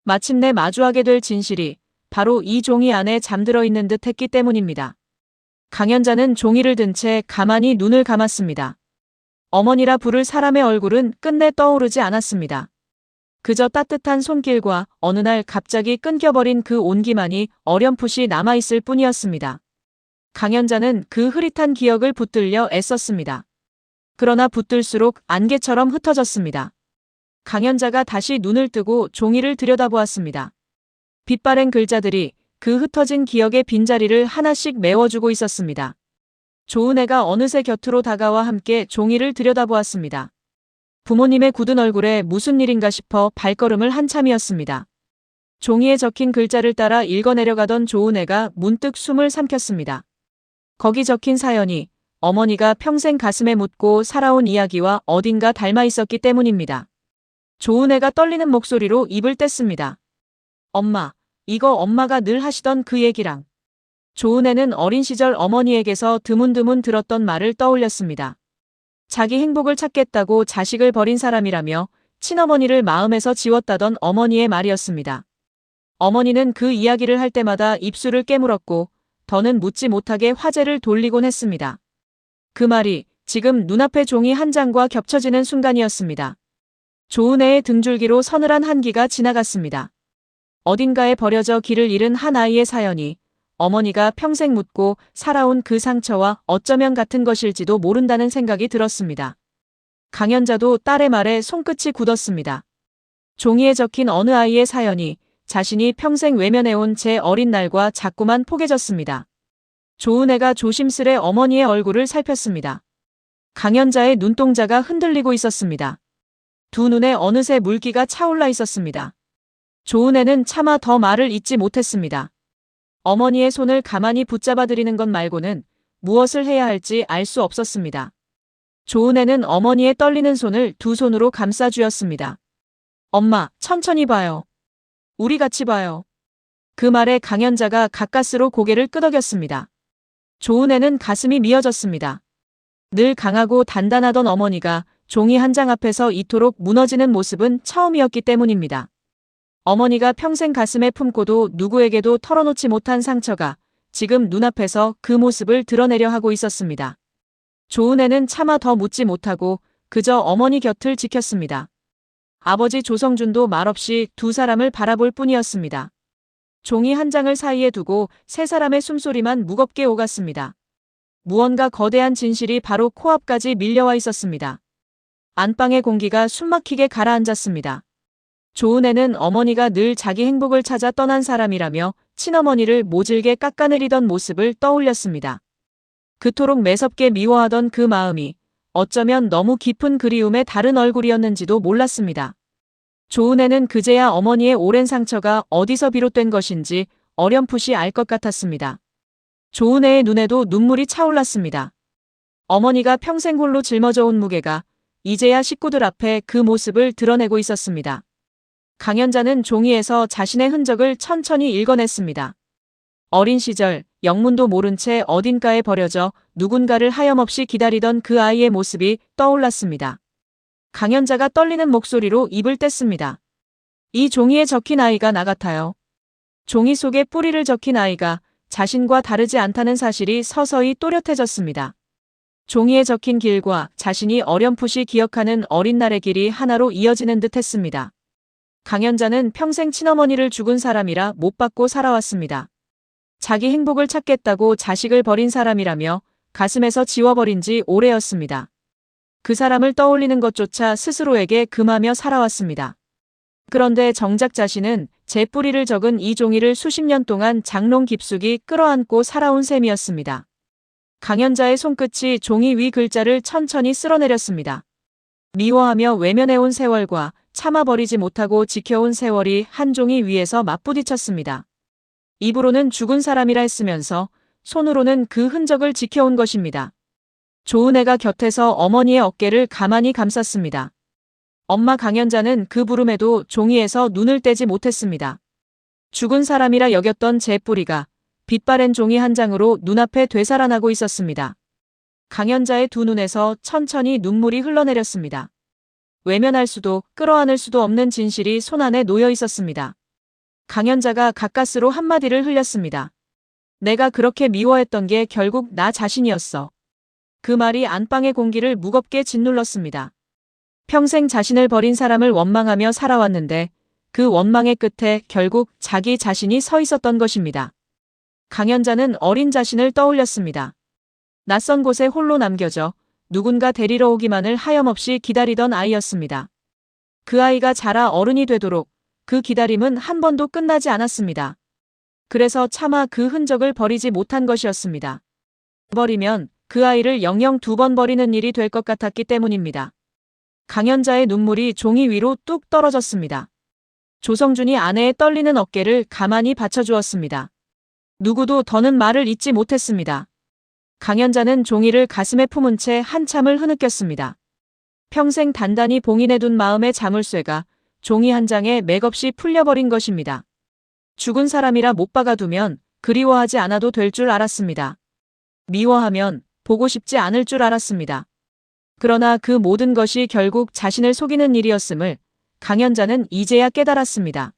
마침내 마주하게 될 진실이 바로 이 종이 안에 잠들어 있는 듯 했기 때문입니다. 강연자는 종이를 든 채 가만히 눈을 감았습니다. 어머니라 부를 사람의 얼굴은 끝내 떠오르지 않았습니다. 그저 따뜻한 손길과 어느 날 갑자기 끊겨버린 그 온기만이 어렴풋이 남아있을 뿐이었습니다. 강연자는 그 흐릿한 기억을 붙들려 애썼습니다. 그러나 붙들수록 안개처럼 흩어졌습니다. 강연자가 다시 눈을 뜨고 종이를 들여다보았습니다. 빛바랜 글자들이 그 흩어진 기억의 빈자리를 하나씩 메워주고 있었습니다. 조은혜가 어느새 곁으로 다가와 함께 종이를 들여다보았습니다. 부모님의 굳은 얼굴에 무슨 일인가 싶어 발걸음을 한참이었습니다. 종이에 적힌 글자를 따라 읽어내려가던 조은혜가 문득 숨을 삼켰습니다. 거기 적힌 사연이 어머니가 평생 가슴에 묻고 살아온 이야기와 어딘가 닮아 있었기 때문입니다. 조은혜가 떨리는 목소리로 입을 뗐습니다. 엄마, 이거 엄마가 늘 하시던 그 얘기랑. 조은혜는 어린 시절 어머니에게서 드문드문 들었던 말을 떠올렸습니다. 자기 행복을 찾겠다고 자식을 버린 사람이라며 친어머니를 마음에서 지웠다던 어머니의 말이었습니다. 어머니는 그 이야기를 할 때마다 입술을 깨물었고 더는 묻지 못하게 화제를 돌리곤 했습니다. 그 말이 지금 눈앞의 종이 한 장과 겹쳐지는 순간이었습니다. 조은혜의 등줄기로 서늘한 한기가 지나갔습니다. 어딘가에 버려져 길을 잃은 한 아이의 사연이 어머니가 평생 묻고 살아온 그 상처와 어쩌면 같은 것일지도 모른다는 생각이 들었습니다. 강연자도 딸의 말에 손끝이 굳었습니다. 종이에 적힌 어느 아이의 사연이 자신이 평생 외면해온 제 어린 날과 자꾸만 포개졌습니다. 조은혜가 조심스레 어머니의 얼굴을 살폈습니다. 강연자의 눈동자가 흔들리고 있었습니다. 두 눈에 어느새 물기가 차올라 있었습니다. 조은혜는 차마 더 말을 잇지 못했습니다. 어머니의 손을 가만히 붙잡아드리는 것 말고는 무엇을 해야 할지 알 수 없었습니다. 조은혜는 어머니의 떨리는 손을 두 손으로 감싸쥐었습니다. 엄마, 천천히 봐요. 우리 같이 봐요. 그 말에 강연자가 가까스로 고개를 끄덕였습니다. 조은혜는 가슴이 미어졌습니다. 늘 강하고 단단하던 어머니가 종이 한 장 앞에서 이토록 무너지는 모습은 처음이었기 때문입니다. 어머니가 평생 가슴에 품고도 누구에게도 털어놓지 못한 상처가 지금 눈앞에서 그 모습을 드러내려 하고 있었습니다. 조은혜는 차마 더 묻지 못하고 그저 어머니 곁을 지켰습니다. 아버지 조성준도 말없이 두 사람을 바라볼 뿐이었습니다. 종이 한 장을 사이에 두고 세 사람의 숨소리만 무겁게 오갔습니다. 무언가 거대한 진실이 바로 코앞까지 밀려와 있었습니다. 안방의 공기가 숨막히게 가라앉았습니다. 조은혜는 어머니가 늘 자기 행복을 찾아 떠난 사람이라며 친어머니를 모질게 깎아내리던 모습을 떠올렸습니다. 그토록 매섭게 미워하던 그 마음이 어쩌면 너무 깊은 그리움의 다른 얼굴이었는지도 몰랐습니다. 조은혜는 그제야 어머니의 오랜 상처가 어디서 비롯된 것인지 어렴풋이 알 것 같았습니다. 조은혜의 눈에도 눈물이 차올랐습니다. 어머니가 평생 홀로 짊어져온 무게가 이제야 식구들 앞에 그 모습을 드러내고 있었습니다. 강연자는 종이에서 자신의 흔적을 천천히 읽어냈습니다. 어린 시절 영문도 모른 채 어딘가에 버려져 누군가를 하염없이 기다리던 그 아이의 모습이 떠올랐습니다. 강연자가 떨리는 목소리로 입을 뗐습니다. 이 종이에 적힌 아이가 나 같아요. 종이 속에 뿌리를 적힌 아이가 자신과 다르지 않다는 사실이 서서히 또렷해졌습니다. 종이에 적힌 길과 자신이 어렴풋이 기억하는 어린 날의 길이 하나로 이어지는 듯 했습니다. 강연자는 평생 친어머니를 죽은 사람이라 못 받고 살아왔습니다. 자기 행복을 찾겠다고 자식을 버린 사람이라며 가슴에서 지워버린 지 오래였습니다. 그 사람을 떠올리는 것조차 스스로에게 금하며 살아왔습니다. 그런데 정작 자신은 제 뿌리를 적은 이 종이를 수십 년 동안 장롱 깊숙이 끌어안고 살아온 셈이었습니다. 강연자의 손끝이 종이 위 글자를 천천히 쓸어내렸습니다. 미워하며 외면해온 세월과 참아버리지 못하고 지켜온 세월이 한 종이 위에서 맞부딪혔습니다. 입으로는 죽은 사람이라 했으면서 손으로는 그 흔적을 지켜온 것입니다. 조은혜가 곁에서 어머니의 어깨를 가만히 감쌌습니다. 엄마. 강연자는 그 부름에도 종이에서 눈을 떼지 못했습니다. 죽은 사람이라 여겼던 제 뿌리가 빛바랜 종이 한 장으로 눈앞에 되살아나고 있었습니다. 강연자의 두 눈에서 천천히 눈물이 흘러내렸습니다. 외면할 수도 끌어안을 수도 없는 진실이 손안에 놓여 있었습니다. 강연자가 가까스로 한마디를 흘렸습니다. 내가 그렇게 미워했던 게 결국 나 자신이었어. 그 말이 안방의 공기를 무겁게 짓눌렀습니다. 평생 자신을 버린 사람을 원망하며 살아왔는데 그 원망의 끝에 결국 자기 자신이 서 있었던 것입니다. 강연자는 어린 자신을 떠올렸습니다. 낯선 곳에 홀로 남겨져 누군가 데리러 오기만을 하염없이 기다리던 아이였습니다. 그 아이가 자라 어른이 되도록 그 기다림은 한 번도 끝나지 않았습니다. 그래서 차마 그 흔적을 버리지 못한 것이었습니다. 버리면 그 아이를 영영 두 번 버리는 일이 될 것 같았기 때문입니다. 강연자의 눈물이 종이 위로 뚝 떨어졌습니다. 조성준이 아내의 떨리는 어깨를 가만히 받쳐주었습니다. 누구도 더는 말을 잇지 못했습니다. 강연자는 종이를 가슴에 품은 채 한참을 흐느꼈습니다. 평생 단단히 봉인해둔 마음의 자물쇠가 종이 한 장에 맥없이 풀려버린 것입니다. 죽은 사람이라 못 박아두면 그리워하지 않아도 될 줄 알았습니다. 미워하면 보고 싶지 않을 줄 알았습니다. 그러나 그 모든 것이 결국 자신을 속이는 일이었음을 강연자는 이제야 깨달았습니다.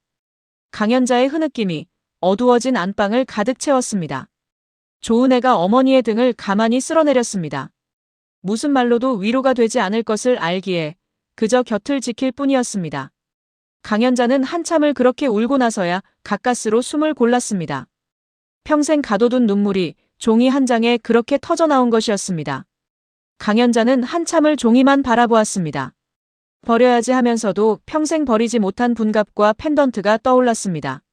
강연자의 흐느낌이 어두워진 안방을 가득 채웠습니다. 조은혜가 어머니의 등을 가만히 쓸어내렸습니다. 무슨 말로도 위로가 되지 않을 것을 알기에 그저 곁을 지킬 뿐이었습니다. 강연자는 한참을 그렇게 울고 나서야 가까스로 숨을 골랐습니다. 평생 가둬둔 눈물이 종이 한 장에 그렇게 터져나온 것이었습니다. 강연자는 한참을 종이만 바라보았습니다. 버려야지 하면서도 평생 버리지 못한 분갑과 펜던트가 떠올랐습니다.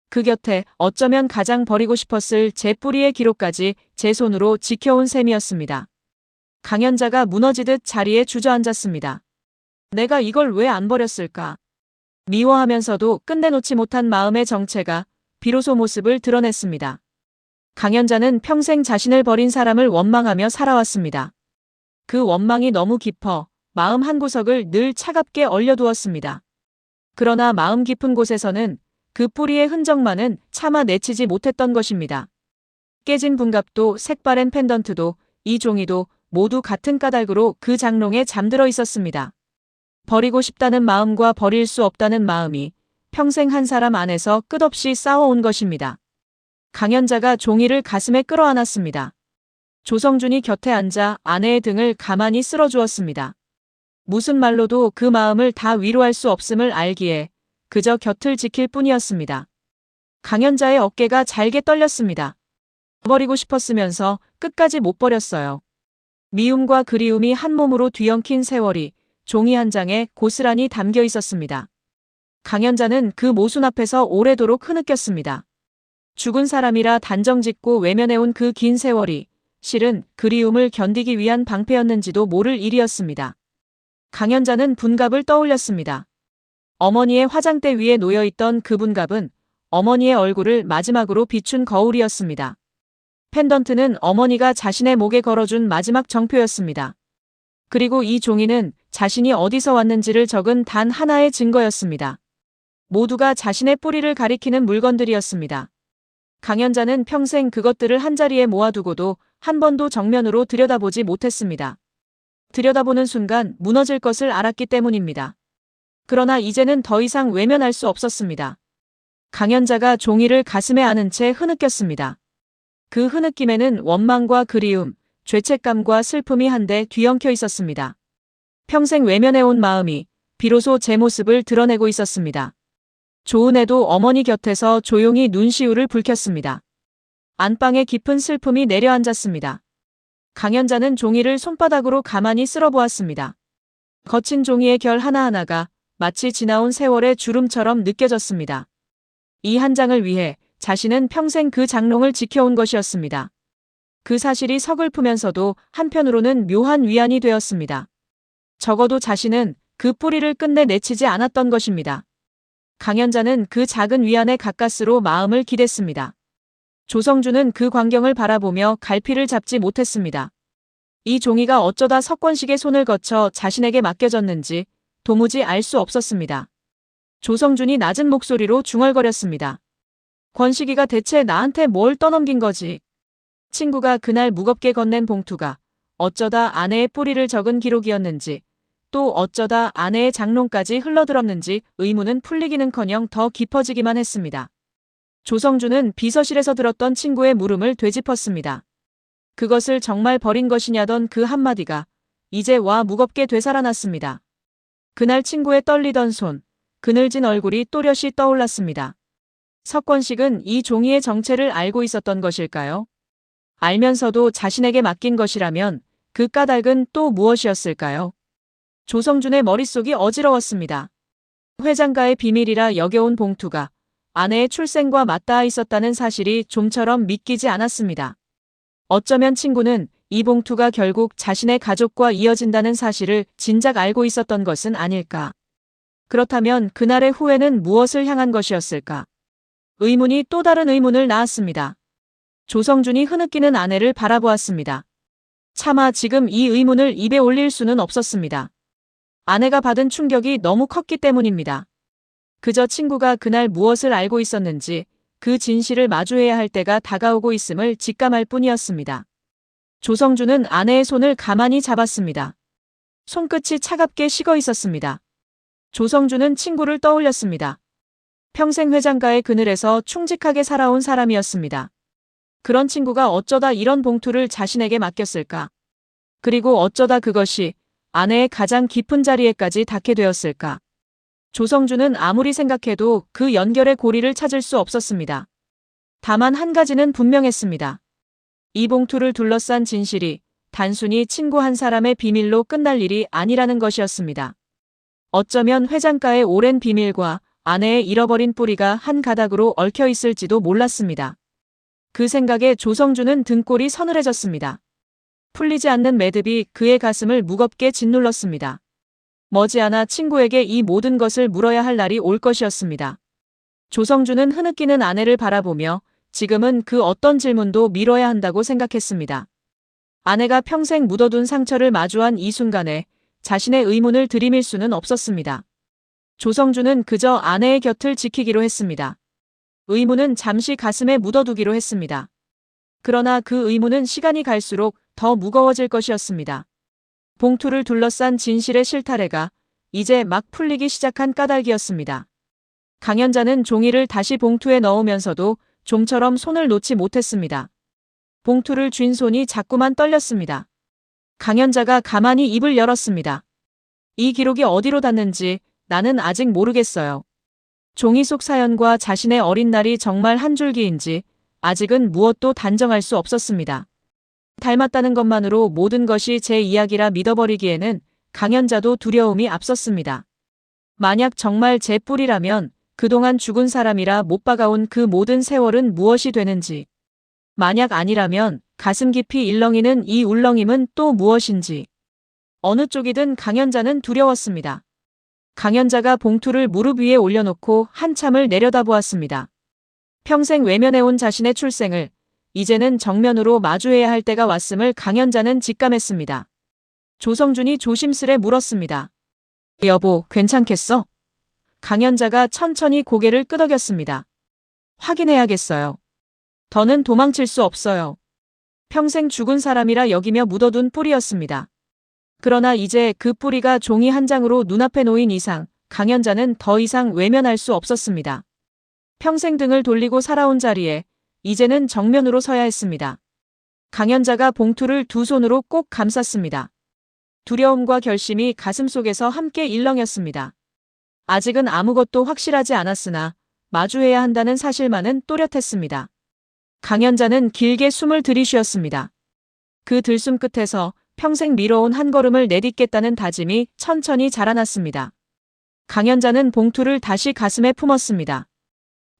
그 곁에 어쩌면 가장 버리고 싶었을 제 뿌리의 기록까지 제 손으로 지켜온 셈이었습니다. 강연자가 무너지듯 자리에 주저앉았습니다. 내가 이걸 왜 안 버렸을까? 미워하면서도 끝내놓지 못한 마음의 정체가 비로소 모습을 드러냈습니다. 강연자는 평생 자신을 버린 사람을 원망하며 살아왔습니다. 그 원망이 너무 깊어 마음 한구석을 늘 차갑게 얼려두었습니다. 그러나 마음 깊은 곳에서는 그 뿌리의 흔적만은 차마 내치지 못했던 것입니다. 깨진 분갑도 색바랜 펜던트도 이 종이도 모두 같은 까닭으로 그 장롱에 잠들어 있었습니다. 버리고 싶다는 마음과 버릴 수 없다는 마음이 평생 한 사람 안에서 끝없이 싸워온 것입니다. 강연자가 종이를 가슴에 끌어안았습니다. 조성준이 곁에 앉아 아내의 등을 가만히 쓸어주었습니다. 무슨 말로도 그 마음을 다 위로할 수 없음을 알기에 그저 곁을 지킬 뿐이었습니다. 강연자의 어깨가 잘게 떨렸습니다. 버리고 싶었으면서 끝까지 못 버렸어요. 미움과 그리움이 한 몸으로 뒤엉킨 세월이 종이 한 장에 고스란히 담겨 있었습니다. 강연자는 그 모순 앞에서 오래도록 흐느꼈습니다. 죽은 사람이라 단정짓고 외면해온 그 긴 세월이 실은 그리움을 견디기 위한 방패였는지도 모를 일이었습니다. 강연자는 분갑을 떠올렸습니다. 어머니의 화장대 위에 놓여있던 그 분갑은 어머니의 얼굴을 마지막으로 비춘 거울이었습니다. 펜던트는 어머니가 자신의 목에 걸어준 마지막 정표였습니다. 그리고 이 종이는 자신이 어디서 왔는지를 적은 단 하나의 증거였습니다. 모두가 자신의 뿌리를 가리키는 물건들이었습니다. 강연자는 평생 그것들을 한자리에 모아두고도 한 번도 정면으로 들여다보지 못했습니다. 들여다보는 순간 무너질 것을 알았기 때문입니다. 그러나 이제는 더 이상 외면할 수 없었습니다. 강연자가 종이를 가슴에 안은 채 흐느꼈습니다. 그 흐느낌에는 원망과 그리움, 죄책감과 슬픔이 한데 뒤엉켜 있었습니다. 평생 외면해온 마음이 비로소 제 모습을 드러내고 있었습니다. 조은혜도 어머니 곁에서 조용히 눈시울을 붉혔습니다. 안방에 깊은 슬픔이 내려앉았습니다. 강연자는 종이를 손바닥으로 가만히 쓸어보았습니다. 거친 종이의 결 하나하나가 마치 지나온 세월의 주름처럼 느껴졌습니다. 이 한 장을 위해 자신은 평생 그 장롱을 지켜온 것이었습니다. 그 사실이 서글프면서도 한편으로는 묘한 위안이 되었습니다. 적어도 자신은 그 뿌리를 끝내 내치지 않았던 것입니다. 강연자는 그 작은 위안에 가까스로 마음을 기댔습니다. 조성주는 그 광경을 바라보며 갈피를 잡지 못했습니다. 이 종이가 어쩌다 석권식의 손을 거쳐 자신에게 맡겨졌는지 도무지 알 수 없었습니다. 조성준이 낮은 목소리로 중얼거렸습니다. 권식이가 대체 나한테 뭘 떠넘긴 거지? 친구가 그날 무겁게 건넨 봉투가 어쩌다 아내의 뿌리를 적은 기록이었는지, 또 어쩌다 아내의 장롱까지 흘러들었는지 의문은 풀리기는커녕 더 깊어지기만 했습니다. 조성준은 비서실에서 들었던 친구의 물음을 되짚었습니다. 그것을 정말 버린 것이냐던 그 한마디가 이제 와 무겁게 되살아났습니다. 그날 친구의 떨리던 손, 그늘진 얼굴이 또렷이 떠올랐습니다. 석권식은 이 종이의 정체를 알고 있었던 것일까요? 알면서도 자신에게 맡긴 것이라면 그 까닭은 또 무엇이었을까요? 조성준의 머릿속이 어지러웠습니다. 회장가의 비밀이라 여겨온 봉투가 아내의 출생과 맞닿아 있었다는 사실이 좀처럼 믿기지 않았습니다. 어쩌면 친구는 이 봉투가 결국 자신의 가족과 이어진다는 사실을 진작 알고 있었던 것은 아닐까. 그렇다면 그날의 후회는 무엇을 향한 것이었을까? 의문이 또 다른 의문을 낳았습니다. 조성준이 흐느끼는 아내를 바라보았습니다. 차마 지금 이 의문을 입에 올릴 수는 없었습니다. 아내가 받은 충격이 너무 컸기 때문입니다. 그저 친구가 그날 무엇을 알고 있었는지 그 진실을 마주해야 할 때가 다가오고 있음을 직감할 뿐이었습니다. 조성준은 아내의 손을 가만히 잡았습니다. 손끝이 차갑게 식어 있었습니다. 조성준은 친구를 떠올렸습니다. 평생 회장가의 그늘에서 충직하게 살아온 사람이었습니다. 그런 친구가 어쩌다 이런 봉투를 자신에게 맡겼을까? 그리고 어쩌다 그것이 아내의 가장 깊은 자리에까지 닿게 되었을까? 조성준은 아무리 생각해도 그 연결의 고리를 찾을 수 없었습니다. 다만 한 가지는 분명했습니다. 이 봉투를 둘러싼 진실이 단순히 친구 한 사람의 비밀로 끝날 일이 아니라는 것이었습니다. 어쩌면 회장가의 오랜 비밀과 아내의 잃어버린 뿌리가 한 가닥으로 얽혀 있을지도 몰랐습니다. 그 생각에 조성준은 등골이 서늘해졌습니다. 풀리지 않는 매듭이 그의 가슴을 무겁게 짓눌렀습니다. 머지않아 친구에게 이 모든 것을 물어야 할 날이 올 것이었습니다. 조성준은 흐느끼는 아내를 바라보며 지금은 그 어떤 질문도 미뤄야 한다고 생각했습니다. 아내가 평생 묻어둔 상처를 마주한 이 순간에 자신의 의문을 들이밀 수는 없었습니다. 조성준은 그저 아내의 곁을 지키기로 했습니다. 의문은 잠시 가슴에 묻어두기로 했습니다. 그러나 그 의문은 시간이 갈수록 더 무거워질 것이었습니다. 봉투를 둘러싼 진실의 실타래가 이제 막 풀리기 시작한 까닭이었습니다. 강연자는 종이를 다시 봉투에 넣으면서도 좀처럼 손을 놓지 못했습니다. 봉투를 쥔 손이 자꾸만 떨렸습니다. 강연자가 가만히 입을 열었습니다. 이 기록이 어디로 닿는지 나는 아직 모르겠어요. 종이 속 사연과 자신의 어린 날이 정말 한 줄기인지 아직은 무엇도 단정할 수 없었습니다. 닮았다는 것만으로 모든 것이 제 이야기라 믿어버리기에는 강연자도 두려움이 앞섰습니다. 만약 정말 제 뿌리라면 그동안 죽은 사람이라 못 박아온 그 모든 세월은 무엇이 되는지, 만약 아니라면 가슴 깊이 일렁이는 이 울렁임은 또 무엇인지, 어느 쪽이든 강연자는 두려웠습니다. 강연자가 봉투를 무릎 위에 올려놓고 한참을 내려다보았습니다. 평생 외면해온 자신의 출생을 이제는 정면으로 마주해야 할 때가 왔음을 강연자는 직감했습니다. 조성준이 조심스레 물었습니다. 여보, 괜찮겠어? 강연자가 천천히 고개를 끄덕였습니다. 확인해야겠어요. 더는 도망칠 수 없어요. 평생 죽은 사람이라 여기며 묻어둔 뿌리였습니다. 그러나 이제 그 뿌리가 종이 한 장으로 눈앞에 놓인 이상 강연자는 더 이상 외면할 수 없었습니다. 평생 등을 돌리고 살아온 자리에 이제는 정면으로 서야 했습니다. 강연자가 봉투를 두 손으로 꼭 감쌌습니다. 두려움과 결심이 가슴속에서 함께 일렁였습니다. 아직은 아무것도 확실하지 않았으나 마주해야 한다는 사실만은 또렷했습니다. 강연자는 길게 숨을 들이쉬었습니다. 그 들숨 끝에서 평생 미뤄온 한 걸음을 내딛겠다는 다짐이 천천히 자라났습니다. 강연자는 봉투를 다시 가슴에 품었습니다.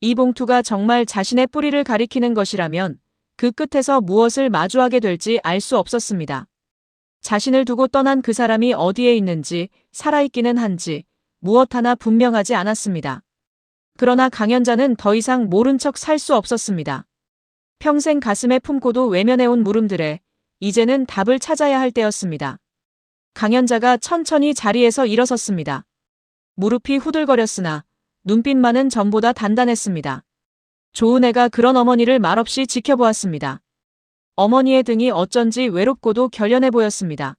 이 봉투가 정말 자신의 뿌리를 가리키는 것이라면 그 끝에서 무엇을 마주하게 될지 알 수 없었습니다. 자신을 두고 떠난 그 사람이 어디에 있는지, 살아있기는 한지 무엇 하나 분명하지 않았습니다. 그러나 강연자는 더 이상 모른 척 살 수 없었습니다. 평생 가슴에 품고도 외면해온 물음들에 이제는 답을 찾아야 할 때였습니다. 강연자가 천천히 자리에서 일어섰습니다. 무릎이 후들거렸으나 눈빛만은 전보다 단단했습니다. 조은혜가 그런 어머니를 말없이 지켜보았습니다. 어머니의 등이 어쩐지 외롭고도 결연해 보였습니다.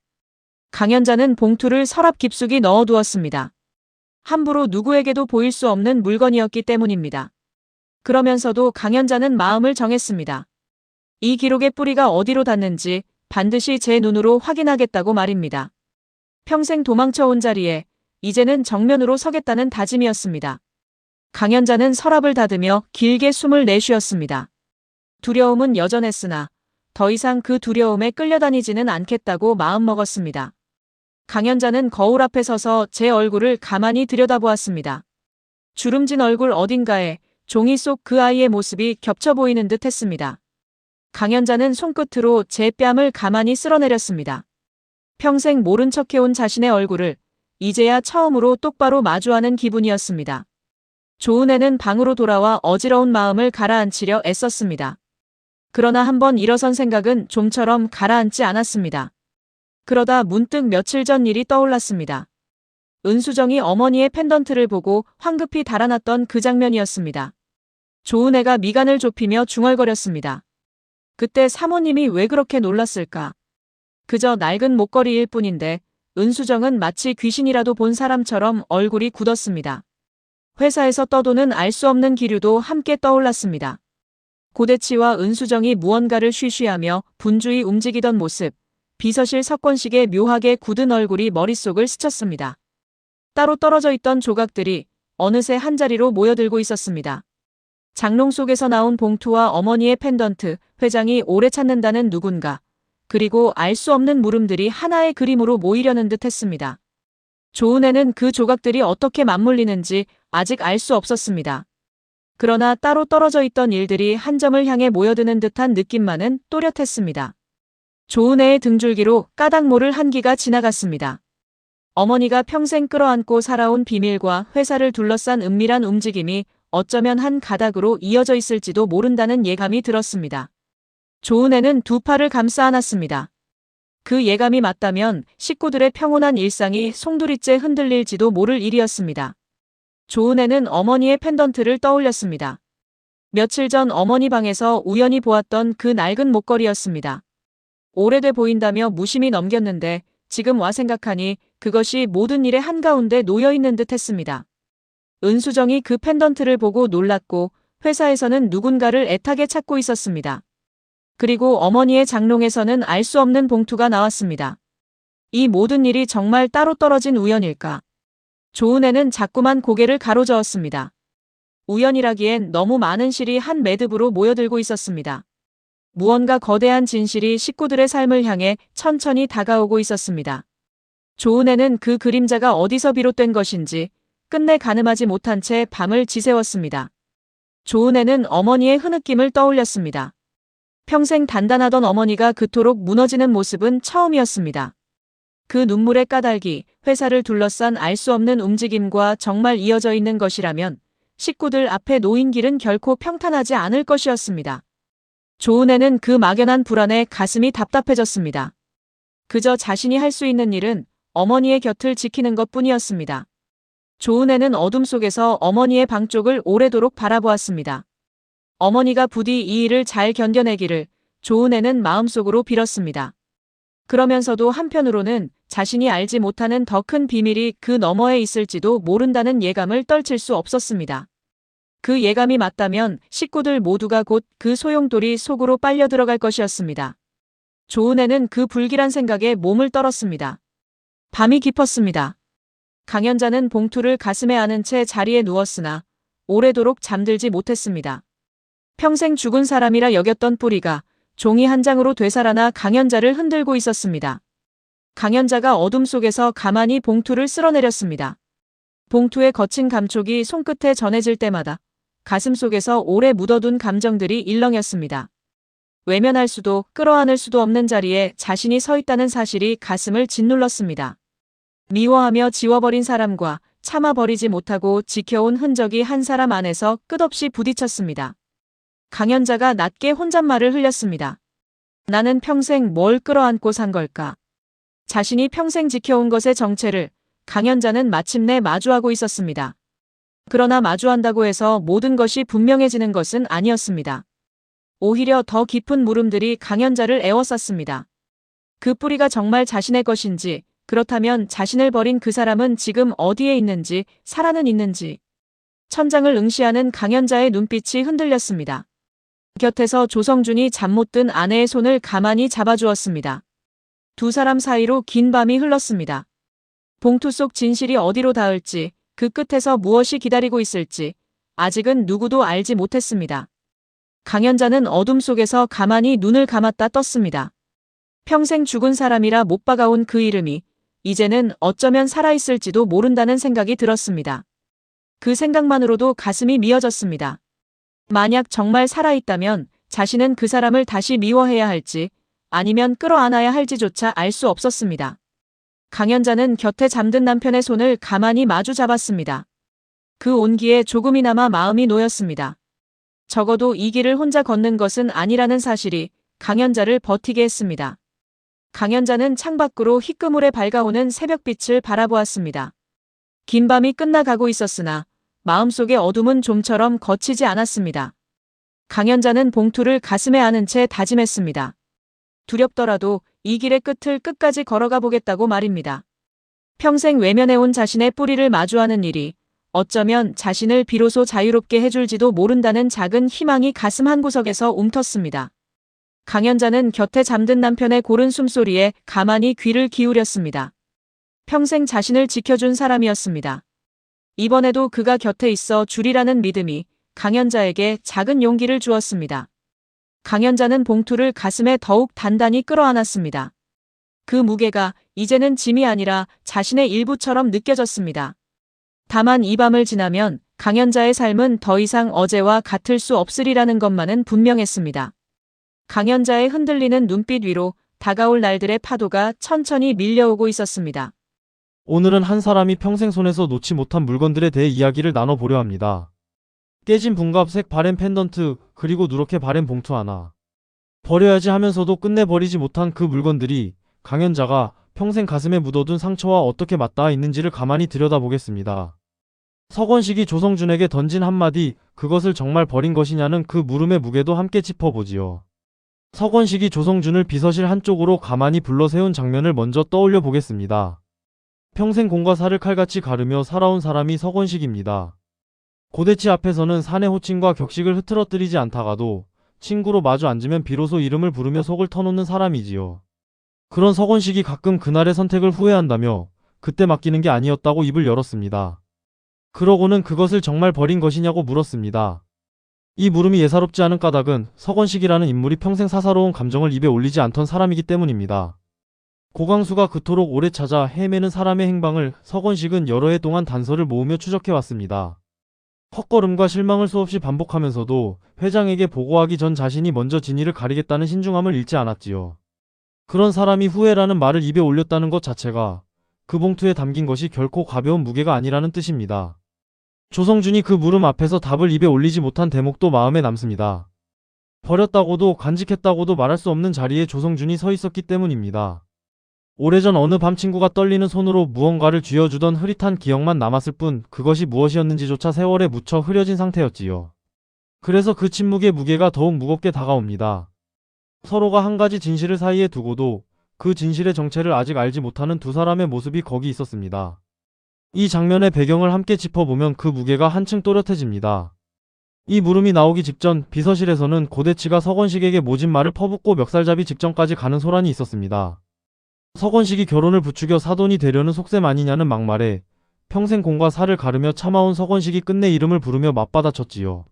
강연자는 봉투를 서랍 깊숙이 넣어두었습니다. 함부로 누구에게도 보일 수 없는 물건이었기 때문입니다. 그러면서도 강연자는 마음을 정했습니다. 이 기록의 뿌리가 어디로 닿는지 반드시 제 눈으로 확인하겠다고 말입니다. 평생 도망쳐온 자리에 이제는 정면으로 서겠다는 다짐이었습니다. 강연자는 서랍을 닫으며 길게 숨을 내쉬었습니다. 두려움은 여전했으나 더 이상 그 두려움에 끌려다니지는 않겠다고 마음먹었습니다. 강연자는 거울 앞에 서서 제 얼굴을 가만히 들여다보았습니다. 주름진 얼굴 어딘가에 종이 속 그 아이의 모습이 겹쳐 보이는 듯 했습니다. 강연자는 손끝으로 제 뺨을 가만히 쓸어내렸습니다. 평생 모른 척해온 자신의 얼굴을 이제야 처음으로 똑바로 마주하는 기분이었습니다. 조은혜는 방으로 돌아와 어지러운 마음을 가라앉히려 애썼습니다. 그러나 한번 일어선 생각은 좀처럼 가라앉지 않았습니다. 그러다 문득 며칠 전 일이 떠올랐습니다. 은수정이 어머니의 펜던트를 보고 황급히 달아났던 그 장면이었습니다. 조은혜가 미간을 좁히며 중얼거렸습니다. 그때 사모님이 왜 그렇게 놀랐을까? 그저 낡은 목걸이일 뿐인데 은수정은 마치 귀신이라도 본 사람처럼 얼굴이 굳었습니다. 회사에서 떠도는 알 수 없는 기류도 함께 떠올랐습니다. 고대치와 은수정이 무언가를 쉬쉬하며 분주히 움직이던 모습, 비서실 석권식의 묘하게 굳은 얼굴이 머릿속을 스쳤습니다. 따로 떨어져 있던 조각들이 어느새 한자리로 모여들고 있었습니다. 장롱 속에서 나온 봉투와 어머니의 펜던트, 회장이 오래 찾는다는 누군가, 그리고 알 수 없는 물음들이 하나의 그림으로 모이려는 듯 했습니다. 조은혜는 그 조각들이 어떻게 맞물리는지 아직 알 수 없었습니다. 그러나 따로 떨어져 있던 일들이 한 점을 향해 모여드는 듯한 느낌만은 또렷했습니다. 조은혜의 등줄기로 까닭 모를 한기가 지나갔습니다. 어머니가 평생 끌어안고 살아온 비밀과 회사를 둘러싼 은밀한 움직임이 어쩌면 한 가닥으로 이어져 있을지도 모른다는 예감이 들었습니다. 조은혜는 두 팔을 감싸 안았습니다. 그 예감이 맞다면 식구들의 평온한 일상이 송두리째 흔들릴지도 모를 일이었습니다. 조은혜는 어머니의 펜던트를 떠올렸습니다. 며칠 전 어머니 방에서 우연히 보았던 그 낡은 목걸이였습니다. 오래돼 보인다며 무심히 넘겼는데 지금 와 생각하니 그것이 모든 일의 한가운데 놓여있는 듯 했습니다. 은수정이 그 펜던트를 보고 놀랐고 회사에서는 누군가를 애타게 찾고 있었습니다. 그리고 어머니의 장롱에서는 알 수 없는 봉투가 나왔습니다. 이 모든 일이 정말 따로 떨어진 우연일까? 조은혜는 자꾸만 고개를 가로저었습니다. 우연이라기엔 너무 많은 실이 한 매듭으로 모여들고 있었습니다. 무언가 거대한 진실이 식구들의 삶을 향해 천천히 다가오고 있었습니다. 조은혜는 그 그림자가 어디서 비롯된 것인지 끝내 가늠하지 못한 채 밤을 지새웠습니다. 조은혜는 어머니의 흐느낌을 떠올렸습니다. 평생 단단하던 어머니가 그토록 무너지는 모습은 처음이었습니다. 그 눈물의 까닭이 회사를 둘러싼 알 수 없는 움직임과 정말 이어져 있는 것이라면 식구들 앞에 놓인 길은 결코 평탄하지 않을 것이었습니다. 조은혜는 그 막연한 불안에 가슴이 답답해졌습니다. 그저 자신이 할 수 있는 일은 어머니의 곁을 지키는 것뿐이었습니다. 조은혜는 어둠 속에서 어머니의 방 쪽을 오래도록 바라보았습니다. 어머니가 부디 이 일을 잘 견뎌내기를 조은혜는 마음속으로 빌었습니다. 그러면서도 한편으로는 자신이 알지 못하는 더 큰 비밀이 그 너머에 있을지도 모른다는 예감을 떨칠 수 없었습니다. 그 예감이 맞다면 식구들 모두가 곧 그 소용돌이 속으로 빨려 들어갈 것이었습니다. 조은혜는 그 불길한 생각에 몸을 떨었습니다. 밤이 깊었습니다. 강연자는 봉투를 가슴에 안은 채 자리에 누웠으나 오래도록 잠들지 못했습니다. 평생 죽은 사람이라 여겼던 뿌리가 종이 한 장으로 되살아나 강연자를 흔들고 있었습니다. 강연자가 어둠 속에서 가만히 봉투를 쓸어내렸습니다. 봉투의 거친 감촉이 손끝에 전해질 때마다 가슴 속에서 오래 묻어둔 감정들이 일렁였습니다. 외면할 수도 끌어안을 수도 없는 자리에 자신이 서 있다는 사실이 가슴을 짓눌렀습니다. 미워하며 지워버린 사람과 참아버리지 못하고 지켜온 흔적이 한 사람 안에서 끝없이 부딪혔습니다. 강연자가 낮게 혼잣말을 흘렸습니다. 나는 평생 뭘 끌어안고 산 걸까? 자신이 평생 지켜온 것의 정체를 강연자는 마침내 마주하고 있었습니다. 그러나 마주한다고 해서 모든 것이 분명해지는 것은 아니었습니다. 오히려 더 깊은 물음들이 강연자를 에워쌌습니다. 그 뿌리가 정말 자신의 것인지, 그렇다면 자신을 버린 그 사람은 지금 어디에 있는지, 살아는 있는지. 천장을 응시하는 강연자의 눈빛이 흔들렸습니다. 곁에서 조성준이 잠 못 든 아내의 손을 가만히 잡아주었습니다. 두 사람 사이로 긴 밤이 흘렀습니다. 봉투 속 진실이 어디로 닿을지, 그 끝에서 무엇이 기다리고 있을지 아직은 누구도 알지 못했습니다. 강연자는 어둠 속에서 가만히 눈을 감았다 떴습니다. 평생 죽은 사람이라 못 박아온 그 이름이 이제는 어쩌면 살아있을지도 모른다는 생각이 들었습니다. 그 생각만으로도 가슴이 미어졌습니다. 만약 정말 살아있다면 자신은 그 사람을 다시 미워해야 할지 아니면 끌어안아야 할지조차 알 수 없었습니다. 강연자는 곁에 잠든 남편의 손을 가만히 마주 잡았습니다. 그 온기에 조금이나마 마음이 놓였습니다. 적어도 이 길을 혼자 걷는 것은 아니라는 사실이 강연자를 버티게 했습니다. 강연자는 창밖으로 희끄물에 밝아오는 새벽빛을 바라보았습니다. 긴 밤이 끝나가고 있었으나 마음속의 어둠은 좀처럼 거치지 않았습니다. 강연자는 봉투를 가슴에 안은 채 다짐했습니다. 두렵더라도 이 길의 끝을 끝까지 걸어가 보겠다고 말입니다. 평생 외면해온 자신의 뿌리를 마주하는 일이 어쩌면 자신을 비로소 자유롭게 해줄지도 모른다는 작은 희망이 가슴 한구석에서 움텄습니다. 강연자는 곁에 잠든 남편의 고른 숨소리에 가만히 귀를 기울였습니다. 평생 자신을 지켜준 사람이었습니다. 이번에도 그가 곁에 있어 주리라는 믿음이 강연자에게 작은 용기를 주었습니다. 강연자는 봉투를 가슴에 더욱 단단히 끌어안았습니다. 그 무게가 이제는 짐이 아니라 자신의 일부처럼 느껴졌습니다. 다만 이 밤을 지나면 강연자의 삶은 더 이상 어제와 같을 수 없으리라는 것만은 분명했습니다. 강연자의 흔들리는 눈빛 위로 다가올 날들의 파도가 천천히 밀려오고 있었습니다. 오늘은 한 사람이 평생 손에서 놓지 못한 물건들에 대해 이야기를 나눠보려 합니다. 깨진 분갑색 바램 펜던트, 그리고 누렇게 바램 봉투 하나. 버려야지 하면서도 끝내 버리지 못한 그 물건들이 강연자가 평생 가슴에 묻어둔 상처와 어떻게 맞닿아 있는지를 가만히 들여다보겠습니다. 서건식이 조성준에게 던진 한마디, 그것을 정말 버린 것이냐는 그 물음의 무게도 함께 짚어보지요. 서건식이 조성준을 비서실 한쪽으로 가만히 불러세운 장면을 먼저 떠올려 보겠습니다. 평생 공과 사를 칼같이 가르며 살아온 사람이 서건식입니다. 고대치 앞에서는 사내 호칭과 격식을 흐트러뜨리지 않다가도 친구로 마주 앉으면 비로소 이름을 부르며 속을 터놓는 사람이지요. 그런 서건식이 가끔 그날의 선택을 후회한다며 그때 맡기는 게 아니었다고 입을 열었습니다. 그러고는 그것을 정말 버린 것이냐고 물었습니다. 이 물음이 예사롭지 않은 까닭은 서건식이라는 인물이 평생 사사로운 감정을 입에 올리지 않던 사람이기 때문입니다. 고강수가 그토록 오래 찾아 헤매는 사람의 행방을 서건식은 여러 해 동안 단서를 모으며 추적해왔습니다. 헛걸음과 실망을 수없이 반복하면서도 회장에게 보고하기 전 자신이 먼저 진위를 가리겠다는 신중함을 잃지 않았지요. 그런 사람이 후회라는 말을 입에 올렸다는 것 자체가 그 봉투에 담긴 것이 결코 가벼운 무게가 아니라는 뜻입니다. 조성준이 그 물음 앞에서 답을 입에 올리지 못한 대목도 마음에 남습니다. 버렸다고도 간직했다고도 말할 수 없는 자리에 조성준이 서 있었기 때문입니다. 오래전 어느 밤 친구가 떨리는 손으로 무언가를 쥐어주던 흐릿한 기억만 남았을 뿐 그것이 무엇이었는지조차 세월에 묻혀 흐려진 상태였지요. 그래서 그 침묵의 무게가 더욱 무겁게 다가옵니다. 서로가 한 가지 진실을 사이에 두고도 그 진실의 정체를 아직 알지 못하는 두 사람의 모습이 거기 있었습니다. 이 장면의 배경을 함께 짚어보면 그 무게가 한층 또렷해집니다. 이 물음이 나오기 직전 비서실에서는 고대치가 서건식에게 모진 말을 퍼붓고 멱살잡이 직전까지 가는 소란이 있었습니다. 서건식이 결혼을 부추겨 사돈이 되려는 속셈 아니냐는 막말에 평생 공과 사를 가르며 참아온 서건식이 끝내 이름을 부르며 맞받아쳤지요.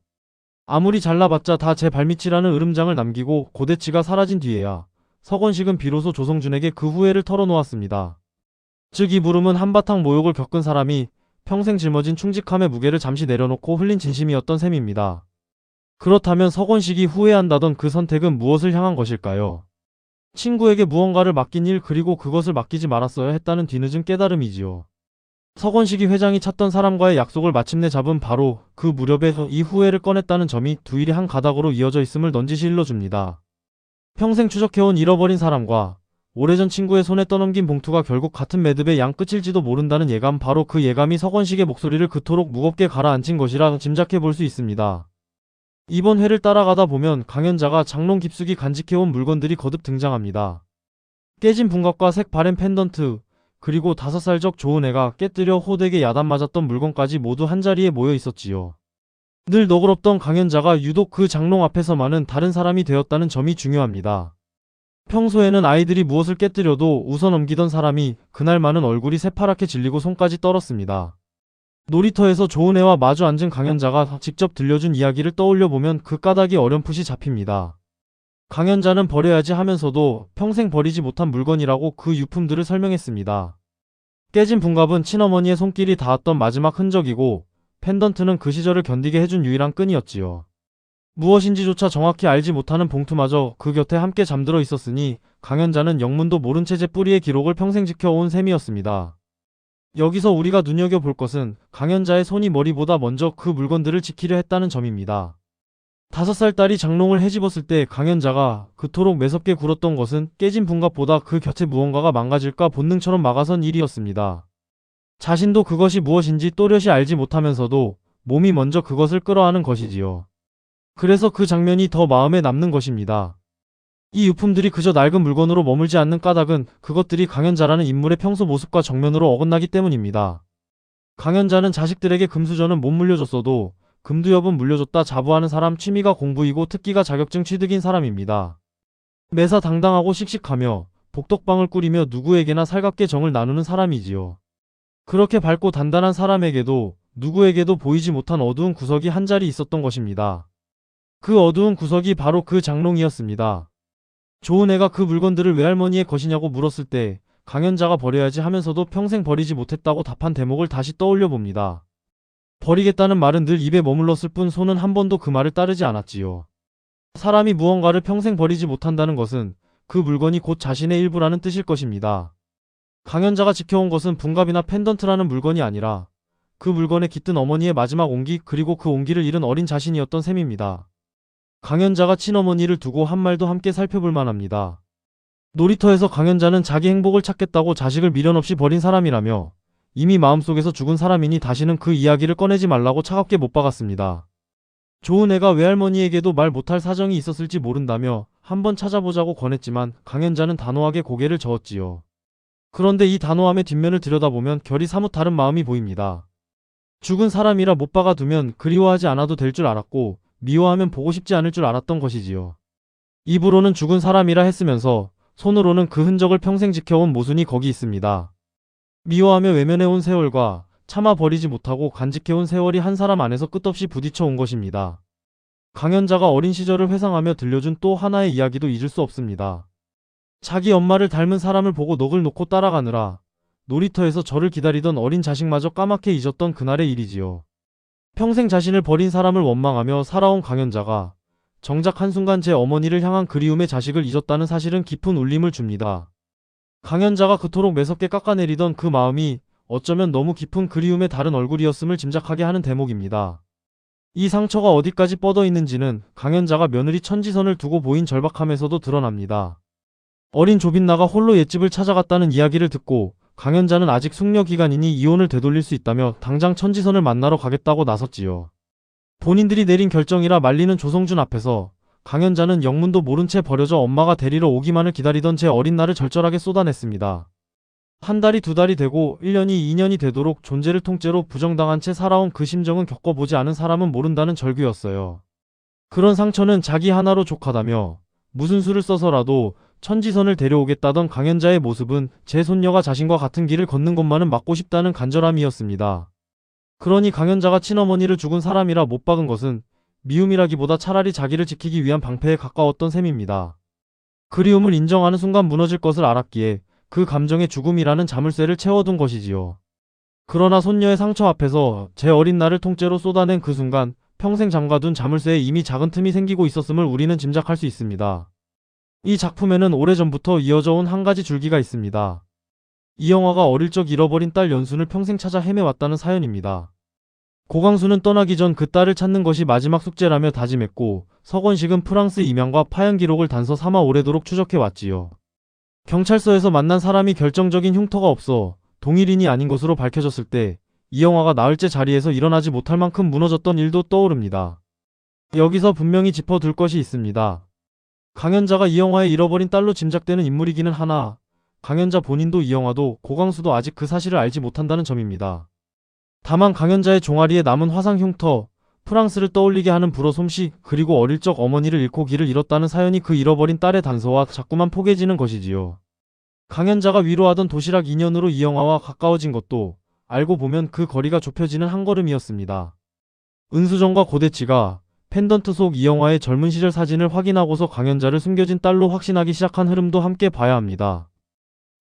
아무리 잘나봤자 다 제 발밑이라는 으름장을 남기고 고대치가 사라진 뒤에야 서건식은 비로소 조성준에게 그 후회를 털어놓았습니다. 즉 이 물음은 한바탕 모욕을 겪은 사람이 평생 짊어진 충직함의 무게를 잠시 내려놓고 흘린 진심이었던 셈입니다. 그렇다면 서건식이 후회한다던 그 선택은 무엇을 향한 것일까요? 친구에게 무언가를 맡긴 일 그리고 그것을 맡기지 말았어야 했다는 뒤늦은 깨달음이지요. 서건식이 회장이 찾던 사람과의 약속을 마침내 잡은 바로 그 무렵에 이 후회를 꺼냈다는 점이 두 일이 한 가닥으로 이어져 있음을 넌지시 일러줍니다. 평생 추적해온 잃어버린 사람과 오래전 친구의 손에 떠넘긴 봉투가 결국 같은 매듭의 양 끝일지도 모른다는 예감, 바로 그 예감이 서건식의 목소리를 그토록 무겁게 가라앉힌 것이라 짐작해 볼 수 있습니다. 이번 회를 따라가다 보면 강연자가 장롱 깊숙이 간직해온 물건들이 거듭 등장합니다. 깨진 분갑과 색 바랜 펜던트, 그리고 5살 적 좋은 애가 깨뜨려 호되게 야단 맞았던 물건까지 모두 한자리에 모여 있었지요. 늘 너그럽던 강연자가 유독 그 장롱 앞에서만은 다른 사람이 되었다는 점이 중요합니다. 평소에는 아이들이 무엇을 깨뜨려도 웃어넘기던 사람이 그날만은 얼굴이 새파랗게 질리고 손까지 떨었습니다. 놀이터에서 좋은 애와 마주 앉은 강연자가 직접 들려준 이야기를 떠올려보면 그 까닭이 어렴풋이 잡힙니다. 강연자는 버려야지 하면서도 평생 버리지 못한 물건이라고 그 유품들을 설명했습니다. 깨진 분갑은 친어머니의 손길이 닿았던 마지막 흔적이고 펜던트는 그 시절을 견디게 해준 유일한 끈이었지요. 무엇인지조차 정확히 알지 못하는 봉투마저 그 곁에 함께 잠들어 있었으니 강연자는 영문도 모른 채 제 뿌리의 기록을 평생 지켜온 셈이었습니다. 여기서 우리가 눈여겨볼 것은 강연자의 손이 머리보다 먼저 그 물건들을 지키려 했다는 점입니다. 5살 딸이 장롱을 헤집었을 때 강연자가 그토록 매섭게 굴었던 것은 깨진 분갑보다 그 곁에 무언가가 망가질까 본능처럼 막아선 일이었습니다. 자신도 그것이 무엇인지 또렷이 알지 못하면서도 몸이 먼저 그것을 끌어안은 것이지요. 그래서 그 장면이 더 마음에 남는 것입니다. 이 유품들이 그저 낡은 물건으로 머물지 않는 까닭은 그것들이 강연자라는 인물의 평소 모습과 정면으로 어긋나기 때문입니다. 강연자는 자식들에게 금수저는 못 물려줬어도 금두엽은 물려줬다 자부하는 사람, 취미가 공부이고 특기가 자격증 취득인 사람입니다. 매사 당당하고 씩씩하며 복덕방을 꾸리며 누구에게나 살갑게 정을 나누는 사람이지요. 그렇게 밝고 단단한 사람에게도 누구에게도 보이지 못한 어두운 구석이 한자리 있었던 것입니다. 그 어두운 구석이 바로 그 장롱이었습니다. 좋은 애가 그 물건들을 외할머니의 것이냐고 물었을 때 강연자가 버려야지 하면서도 평생 버리지 못했다고 답한 대목을 다시 떠올려 봅니다. 버리겠다는 말은 늘 입에 머물렀을 뿐 손은 한 번도 그 말을 따르지 않았지요. 사람이 무언가를 평생 버리지 못한다는 것은 그 물건이 곧 자신의 일부라는 뜻일 것입니다. 강연자가 지켜온 것은 분갑이나 펜던트라는 물건이 아니라 그 물건에 깃든 어머니의 마지막 온기, 그리고 그 온기를 잃은 어린 자신이었던 셈입니다. 강연자가 친어머니를 두고 한 말도 함께 살펴볼 만합니다. 놀이터에서 강연자는 자기 행복을 찾겠다고 자식을 미련 없이 버린 사람이라며 이미 마음속에서 죽은 사람이니 다시는 그 이야기를 꺼내지 말라고 차갑게 못 박았습니다. 좋은 애가 외할머니에게도 말 못할 사정이 있었을지 모른다며 한번 찾아보자고 권했지만 강연자는 단호하게 고개를 저었지요. 그런데 이 단호함의 뒷면을 들여다보면 결이 사뭇 다른 마음이 보입니다. 죽은 사람이라 못 박아두면 그리워하지 않아도 될 줄 알았고 미워하면 보고 싶지 않을 줄 알았던 것이지요. 입으로는 죽은 사람이라 했으면서 손으로는 그 흔적을 평생 지켜온 모순이 거기 있습니다. 미워하며 외면해온 세월과 참아 버리지 못하고 간직해온 세월이 한 사람 안에서 끝없이 부딪혀 온 것입니다. 강연자가 어린 시절을 회상하며 들려준 또 하나의 이야기도 잊을 수 없습니다. 자기 엄마를 닮은 사람을 보고 넋을 놓고 따라가느라 놀이터에서 저를 기다리던 어린 자식마저 까맣게 잊었던 그날의 일이지요. 평생 자신을 버린 사람을 원망하며 살아온 강연자가 정작 한순간 제 어머니를 향한 그리움의 자식을 잊었다는 사실은 깊은 울림을 줍니다. 강연자가 그토록 매섭게 깎아내리던 그 마음이 어쩌면 너무 깊은 그리움의 다른 얼굴이었음을 짐작하게 하는 대목입니다. 이 상처가 어디까지 뻗어 있는지는 강연자가 며느리 천지선을 두고 보인 절박함에서도 드러납니다. 어린 조빈나가 홀로 옛집을 찾아갔다는 이야기를 듣고 강연자는 아직 숙려 기간이니 이혼을 되돌릴 수 있다며 당장 천지선을 만나러 가겠다고 나섰지요. 본인들이 내린 결정이라 말리는 조성준 앞에서 강연자는 영문도 모른 채 버려져 엄마가 데리러 오기만을 기다리던 제 어린 날을 절절하게 쏟아냈습니다. 한 달이 두 달이 되고 1년이 2년이 되도록 존재를 통째로 부정당한 채 살아온 그 심정은 겪어보지 않은 사람은 모른다는 절규였어요. 그런 상처는 자기 하나로 족하다며 무슨 수를 써서라도 천지선을 데려오겠다던 강연자의 모습은 제 손녀가 자신과 같은 길을 걷는 것만은 막고 싶다는 간절함이었습니다. 그러니 강연자가 친어머니를 죽은 사람이라 못 박은 것은 미움이라기보다 차라리 자기를 지키기 위한 방패에 가까웠던 셈입니다. 그리움을 인정하는 순간 무너질 것을 알았기에 그 감정의 죽음이라는 자물쇠를 채워둔 것이지요. 그러나 손녀의 상처 앞에서 제 어린 날을 통째로 쏟아낸 그 순간 평생 잠가둔 자물쇠에 이미 작은 틈이 생기고 있었음을 우리는 짐작할 수 있습니다. 이 작품에는 오래전부터 이어져 온 한 가지 줄기가 있습니다. 이영화가 어릴 적 잃어버린 딸 연순을 평생 찾아 헤매왔다는 사연입니다. 고강수는 떠나기 전 그 딸을 찾는 것이 마지막 숙제라며 다짐했고 서건식은 프랑스 임양과 파견 기록을 단서 삼아 오래도록 추적해왔지요. 경찰서에서 만난 사람이 결정적인 흉터가 없어 동일인이 아닌 것으로 밝혀졌을 때 이영화가 나흘째 자리에서 일어나지 못할 만큼 무너졌던 일도 떠오릅니다. 여기서 분명히 짚어둘 것이 있습니다. 강연자가 이영화의 잃어버린 딸로 짐작되는 인물이기는 하나 강연자 본인도 이영화도 고강수도 아직 그 사실을 알지 못한다는 점입니다. 다만 강연자의 종아리에 남은 화상 흉터, 프랑스를 떠올리게 하는 불어 솜씨, 그리고 어릴 적 어머니를 잃고 길을 잃었다는 사연이 그 잃어버린 딸의 단서와 자꾸만 포개지는 것이지요. 강연자가 위로하던 도시락 인연으로 이영화와 가까워진 것도 알고 보면 그 거리가 좁혀지는 한 걸음이었습니다. 은수정과 고대치가 펜던트 속 이영화의 젊은 시절 사진을 확인하고서 강연자를 숨겨진 딸로 확신하기 시작한 흐름도 함께 봐야 합니다.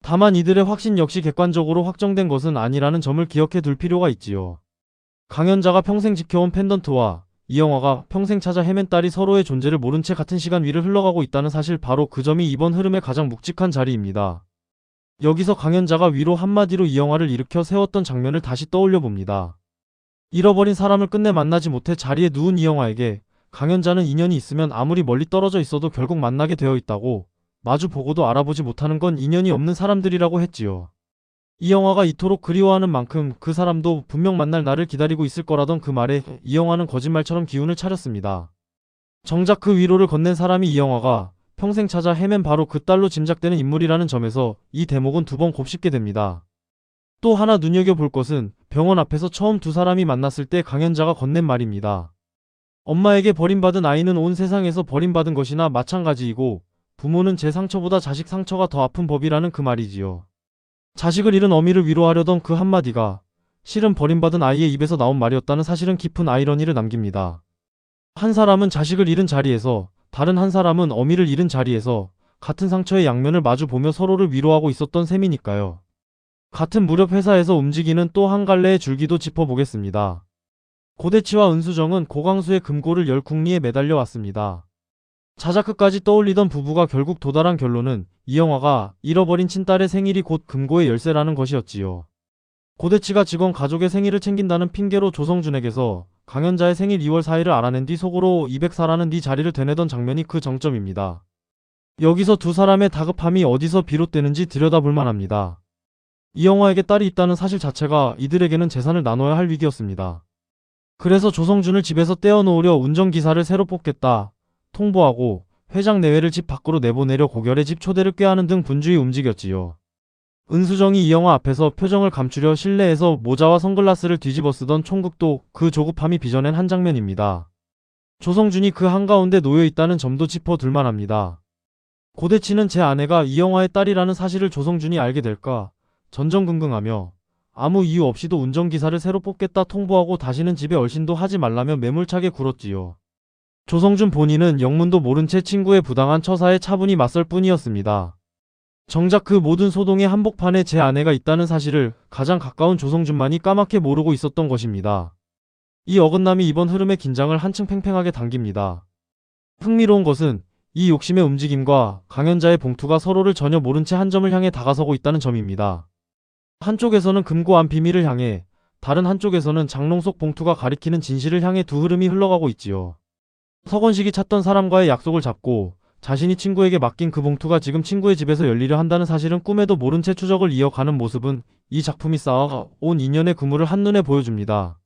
다만 이들의 확신 역시 객관적으로 확정된 것은 아니라는 점을 기억해 둘 필요가 있지요. 강연자가 평생 지켜온 펜던트와 이영화가 평생 찾아 헤맨 딸이 서로의 존재를 모른 채 같은 시간 위를 흘러가고 있다는 사실, 바로 그 점이 이번 흐름의 가장 묵직한 자리입니다. 여기서 강연자가 위로 한마디로 이영화를 일으켜 세웠던 장면을 다시 떠올려 봅니다. 잃어버린 사람을 끝내 만나지 못해 자리에 누운 이영화에게 강연자는 인연이 있으면 아무리 멀리 떨어져 있어도 결국 만나게 되어 있다고, 마주 보고도 알아보지 못하는 건 인연이 없는 사람들이라고 했지요. 이영화가 이토록 그리워하는 만큼 그 사람도 분명 만날 날을 기다리고 있을 거라던 그 말에 이영화는 거짓말처럼 기운을 차렸습니다. 정작 그 위로를 건넨 사람이 이영화가 평생 찾아 헤맨 바로 그 딸로 짐작되는 인물이라는 점에서 이 대목은 두 번 곱씹게 됩니다. 또 하나 눈여겨볼 것은 병원 앞에서 처음 두 사람이 만났을 때 강연자가 건넨 말입니다. 엄마에게 버림받은 아이는 온 세상에서 버림받은 것이나 마찬가지이고 부모는 제 상처보다 자식 상처가 더 아픈 법이라는 그 말이지요. 자식을 잃은 어미를 위로하려던 그 한마디가 실은 버림받은 아이의 입에서 나온 말이었다는 사실은 깊은 아이러니를 남깁니다. 한 사람은 자식을 잃은 자리에서, 다른 한 사람은 어미를 잃은 자리에서 같은 상처의 양면을 마주 보며 서로를 위로하고 있었던 셈이니까요. 같은 무렵 회사에서 움직이는 또 한 갈래의 줄기도 짚어보겠습니다. 고대치와 은수정은 고강수의 금고를 열 궁리에 매달려 왔습니다. 자작극까지 떠올리던 부부가 결국 도달한 결론은 이영화가 잃어버린 친딸의 생일이 곧 금고의 열쇠라는 것이었지요. 고대치가 직원 가족의 생일을 챙긴다는 핑계로 조성준에게서 강연자의 생일 2월 4일을 알아낸 뒤 속으로 204라는 네 자리를 되뇌던 장면이 그 정점입니다. 여기서 두 사람의 다급함이 어디서 비롯되는지 들여다볼 만합니다. 이영화에게 딸이 있다는 사실 자체가 이들에게는 재산을 나눠야 할 위기였습니다. 그래서 조성준을 집에서 떼어놓으려 운전기사를 새로 뽑겠다 통보하고 회장 내외를 집 밖으로 내보내려 고결의 집 초대를 꾀하는 등 분주히 움직였지요. 은수정이 이영화 앞에서 표정을 감추려 실내에서 모자와 선글라스를 뒤집어 쓰던 총극도 그 조급함이 빚어낸 한 장면입니다. 조성준이 그 한가운데 놓여있다는 점도 짚어둘 만합니다. 고대치는 제 아내가 이영화의 딸이라는 사실을 조성준이 알게 될까 전전긍긍하며 아무 이유 없이도 운전기사를 새로 뽑겠다 통보하고 다시는 집에 얼씬도 하지 말라며 매몰차게 굴었지요. 조성준 본인은 영문도 모른 채 친구의 부당한 처사에 차분히 맞설 뿐이었습니다. 정작 그 모든 소동의 한복판에 제 아내가 있다는 사실을 가장 가까운 조성준만이 까맣게 모르고 있었던 것입니다. 이 어긋남이 이번 흐름의 긴장을 한층 팽팽하게 당깁니다. 흥미로운 것은 이 욕심의 움직임과 강연자의 봉투가 서로를 전혀 모른 채 한 점을 향해 다가서고 있다는 점입니다. 한쪽에서는 금고 안 비밀을 향해, 다른 한쪽에서는 장롱 속 봉투가 가리키는 진실을 향해 두 흐름이 흘러가고 있지요. 서건식이 찾던 사람과의 약속을 잡고 자신이 친구에게 맡긴 그 봉투가 지금 친구의 집에서 열리려 한다는 사실은 꿈에도 모른 채 추적을 이어가는 모습은 이 작품이 쌓아온 인연의 그물을 한눈에 보여줍니다.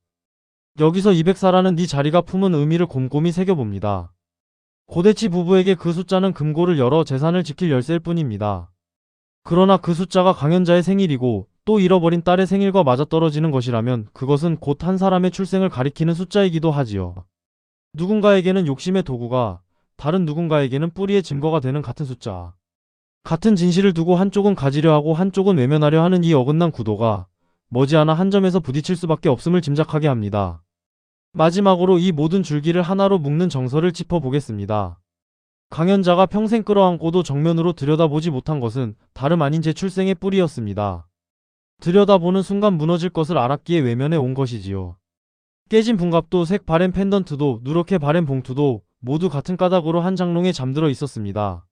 여기서 204라는 네 자리가 품은 의미를 곰곰이 새겨봅니다. 고대치 부부에게 그 숫자는 금고를 열어 재산을 지킬 열쇠일 뿐입니다. 그러나 그 숫자가 강연자의 생일이고 또 잃어버린 딸의 생일과 맞아떨어지는 것이라면 그것은 곧 한 사람의 출생을 가리키는 숫자이기도 하지요. 누군가에게는 욕심의 도구가, 다른 누군가에게는 뿌리의 증거가 되는 같은 숫자. 같은 진실을 두고 한쪽은 가지려 하고 한쪽은 외면하려 하는 이 어긋난 구도가 머지않아 한 점에서 부딪힐 수밖에 없음을 짐작하게 합니다. 마지막으로 이 모든 줄기를 하나로 묶는 정설을 짚어보겠습니다. 강연자가 평생 끌어안고도 정면으로 들여다보지 못한 것은 다름 아닌 제 출생의 뿌리였습니다. 들여다보는 순간 무너질 것을 알았기에 외면해 온 것이지요. 깨진 분갑도 색 바랜 펜던트도 누렇게 바랜 봉투도 모두 같은 까닭으로 한 장롱에 잠들어 있었습니다.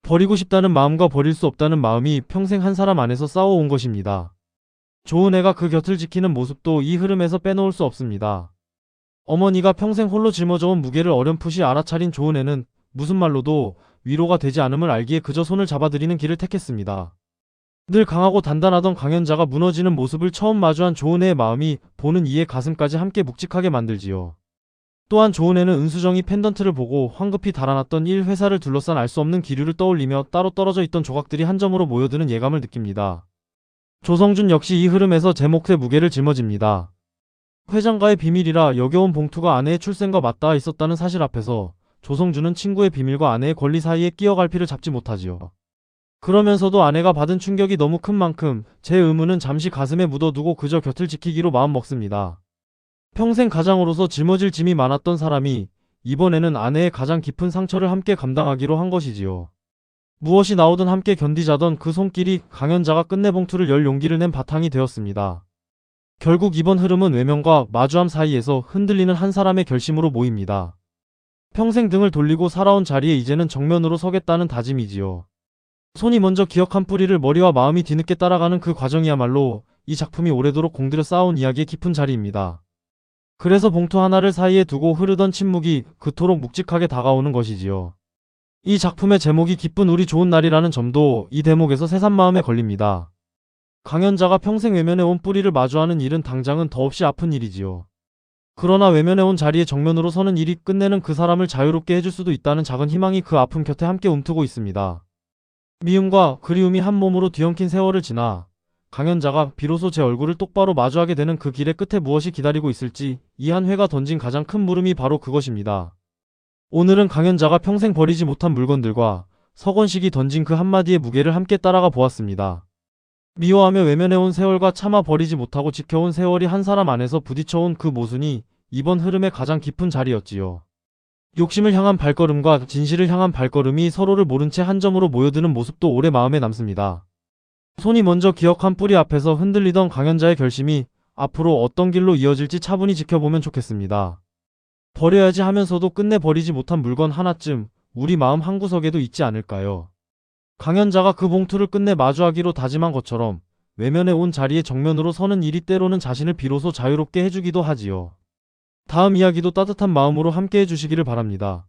버리고 싶다는 마음과 버릴 수 없다는 마음이 평생 한 사람 안에서 싸워온 것입니다. 좋은 애가 그 곁을 지키는 모습도 이 흐름에서 빼놓을 수 없습니다. 어머니가 평생 홀로 짊어져온 무게를 어렴풋이 알아차린 좋은 애는 무슨 말로도 위로가 되지 않음을 알기에 그저 손을 잡아드리는 길을 택했습니다. 늘 강하고 단단하던 강연자가 무너지는 모습을 처음 마주한 좋은 애의 마음이 보는 이의 가슴까지 함께 묵직하게 만들지요. 또한 좋은 애는 은수정이 펜던트를 보고 황급히 달아났던 일 회사를 둘러싼 알 수 없는 기류를 떠올리며 따로 떨어져 있던 조각들이 한 점으로 모여드는 예감을 느낍니다. 조성준 역시 이 흐름에서 제 몫의 무게를 짊어집니다. 회장가의 비밀이라 여겨온 봉투가 아내의 출생과 맞닿아 있었다는 사실 앞에서 조성준은 친구의 비밀과 아내의 권리 사이에 끼어갈 피를 잡지 못하지요. 그러면서도 아내가 받은 충격이 너무 큰 만큼 제 의무는 잠시 가슴에 묻어두고 그저 곁을 지키기로 마음먹습니다. 평생 가장으로서 짊어질 짐이 많았던 사람이 이번에는 아내의 가장 깊은 상처를 함께 감당하기로 한 것이지요. 무엇이 나오든 함께 견디자던 그 손길이 강연자가 끝내 봉투를 열 용기를 낸 바탕이 되었습니다. 결국 이번 흐름은 외면과 마주함 사이에서 흔들리는 한 사람의 결심으로 모입니다. 평생 등을 돌리고 살아온 자리에 이제는 정면으로 서겠다는 다짐이지요. 손이 먼저 기억한 뿌리를 머리와 마음이 뒤늦게 따라가는 그 과정이야말로 이 작품이 오래도록 공들여 쌓아온 이야기의 깊은 자리입니다. 그래서 봉투 하나를 사이에 두고 흐르던 침묵이 그토록 묵직하게 다가오는 것이지요. 이 작품의 제목이 기쁜 우리 좋은 날이라는 점도 이 대목에서 새삼 마음에 걸립니다. 강연자가 평생 외면해온 뿌리를 마주하는 일은 당장은 더없이 아픈 일이지요. 그러나 외면해온 자리에 정면으로 서는 일이 끝내는 그 사람을 자유롭게 해줄 수도 있다는 작은 희망이 그 아픔 곁에 함께 움트고 있습니다. 미움과 그리움이 한 몸으로 뒤엉킨 세월을 지나 강연자가 비로소 제 얼굴을 똑바로 마주하게 되는 그 길의 끝에 무엇이 기다리고 있을지 이 한 회가 던진 가장 큰 물음이 바로 그것입니다. 오늘은 강연자가 평생 버리지 못한 물건들과 서건식이 던진 그 한마디의 무게를 함께 따라가 보았습니다. 미워하며 외면해온 세월과 차마 버리지 못하고 지켜온 세월이 한 사람 안에서 부딪혀온 그 모순이 이번 흐름의 가장 깊은 자리였지요. 욕심을 향한 발걸음과 진실을 향한 발걸음이 서로를 모른 채 한 점으로 모여드는 모습도 오래 마음에 남습니다. 손이 먼저 기억한 뿌리 앞에서 흔들리던 강연자의 결심이 앞으로 어떤 길로 이어질지 차분히 지켜보면 좋겠습니다. 버려야지 하면서도 끝내 버리지 못한 물건 하나쯤 우리 마음 한구석에도 있지 않을까요? 강연자가 그 봉투를 끝내 마주하기로 다짐한 것처럼 외면해 온 자리에 정면으로 서는 일이 때로는 자신을 비로소 자유롭게 해주기도 하지요. 다음 이야기도 따뜻한 마음으로 함께 해주시기를 바랍니다.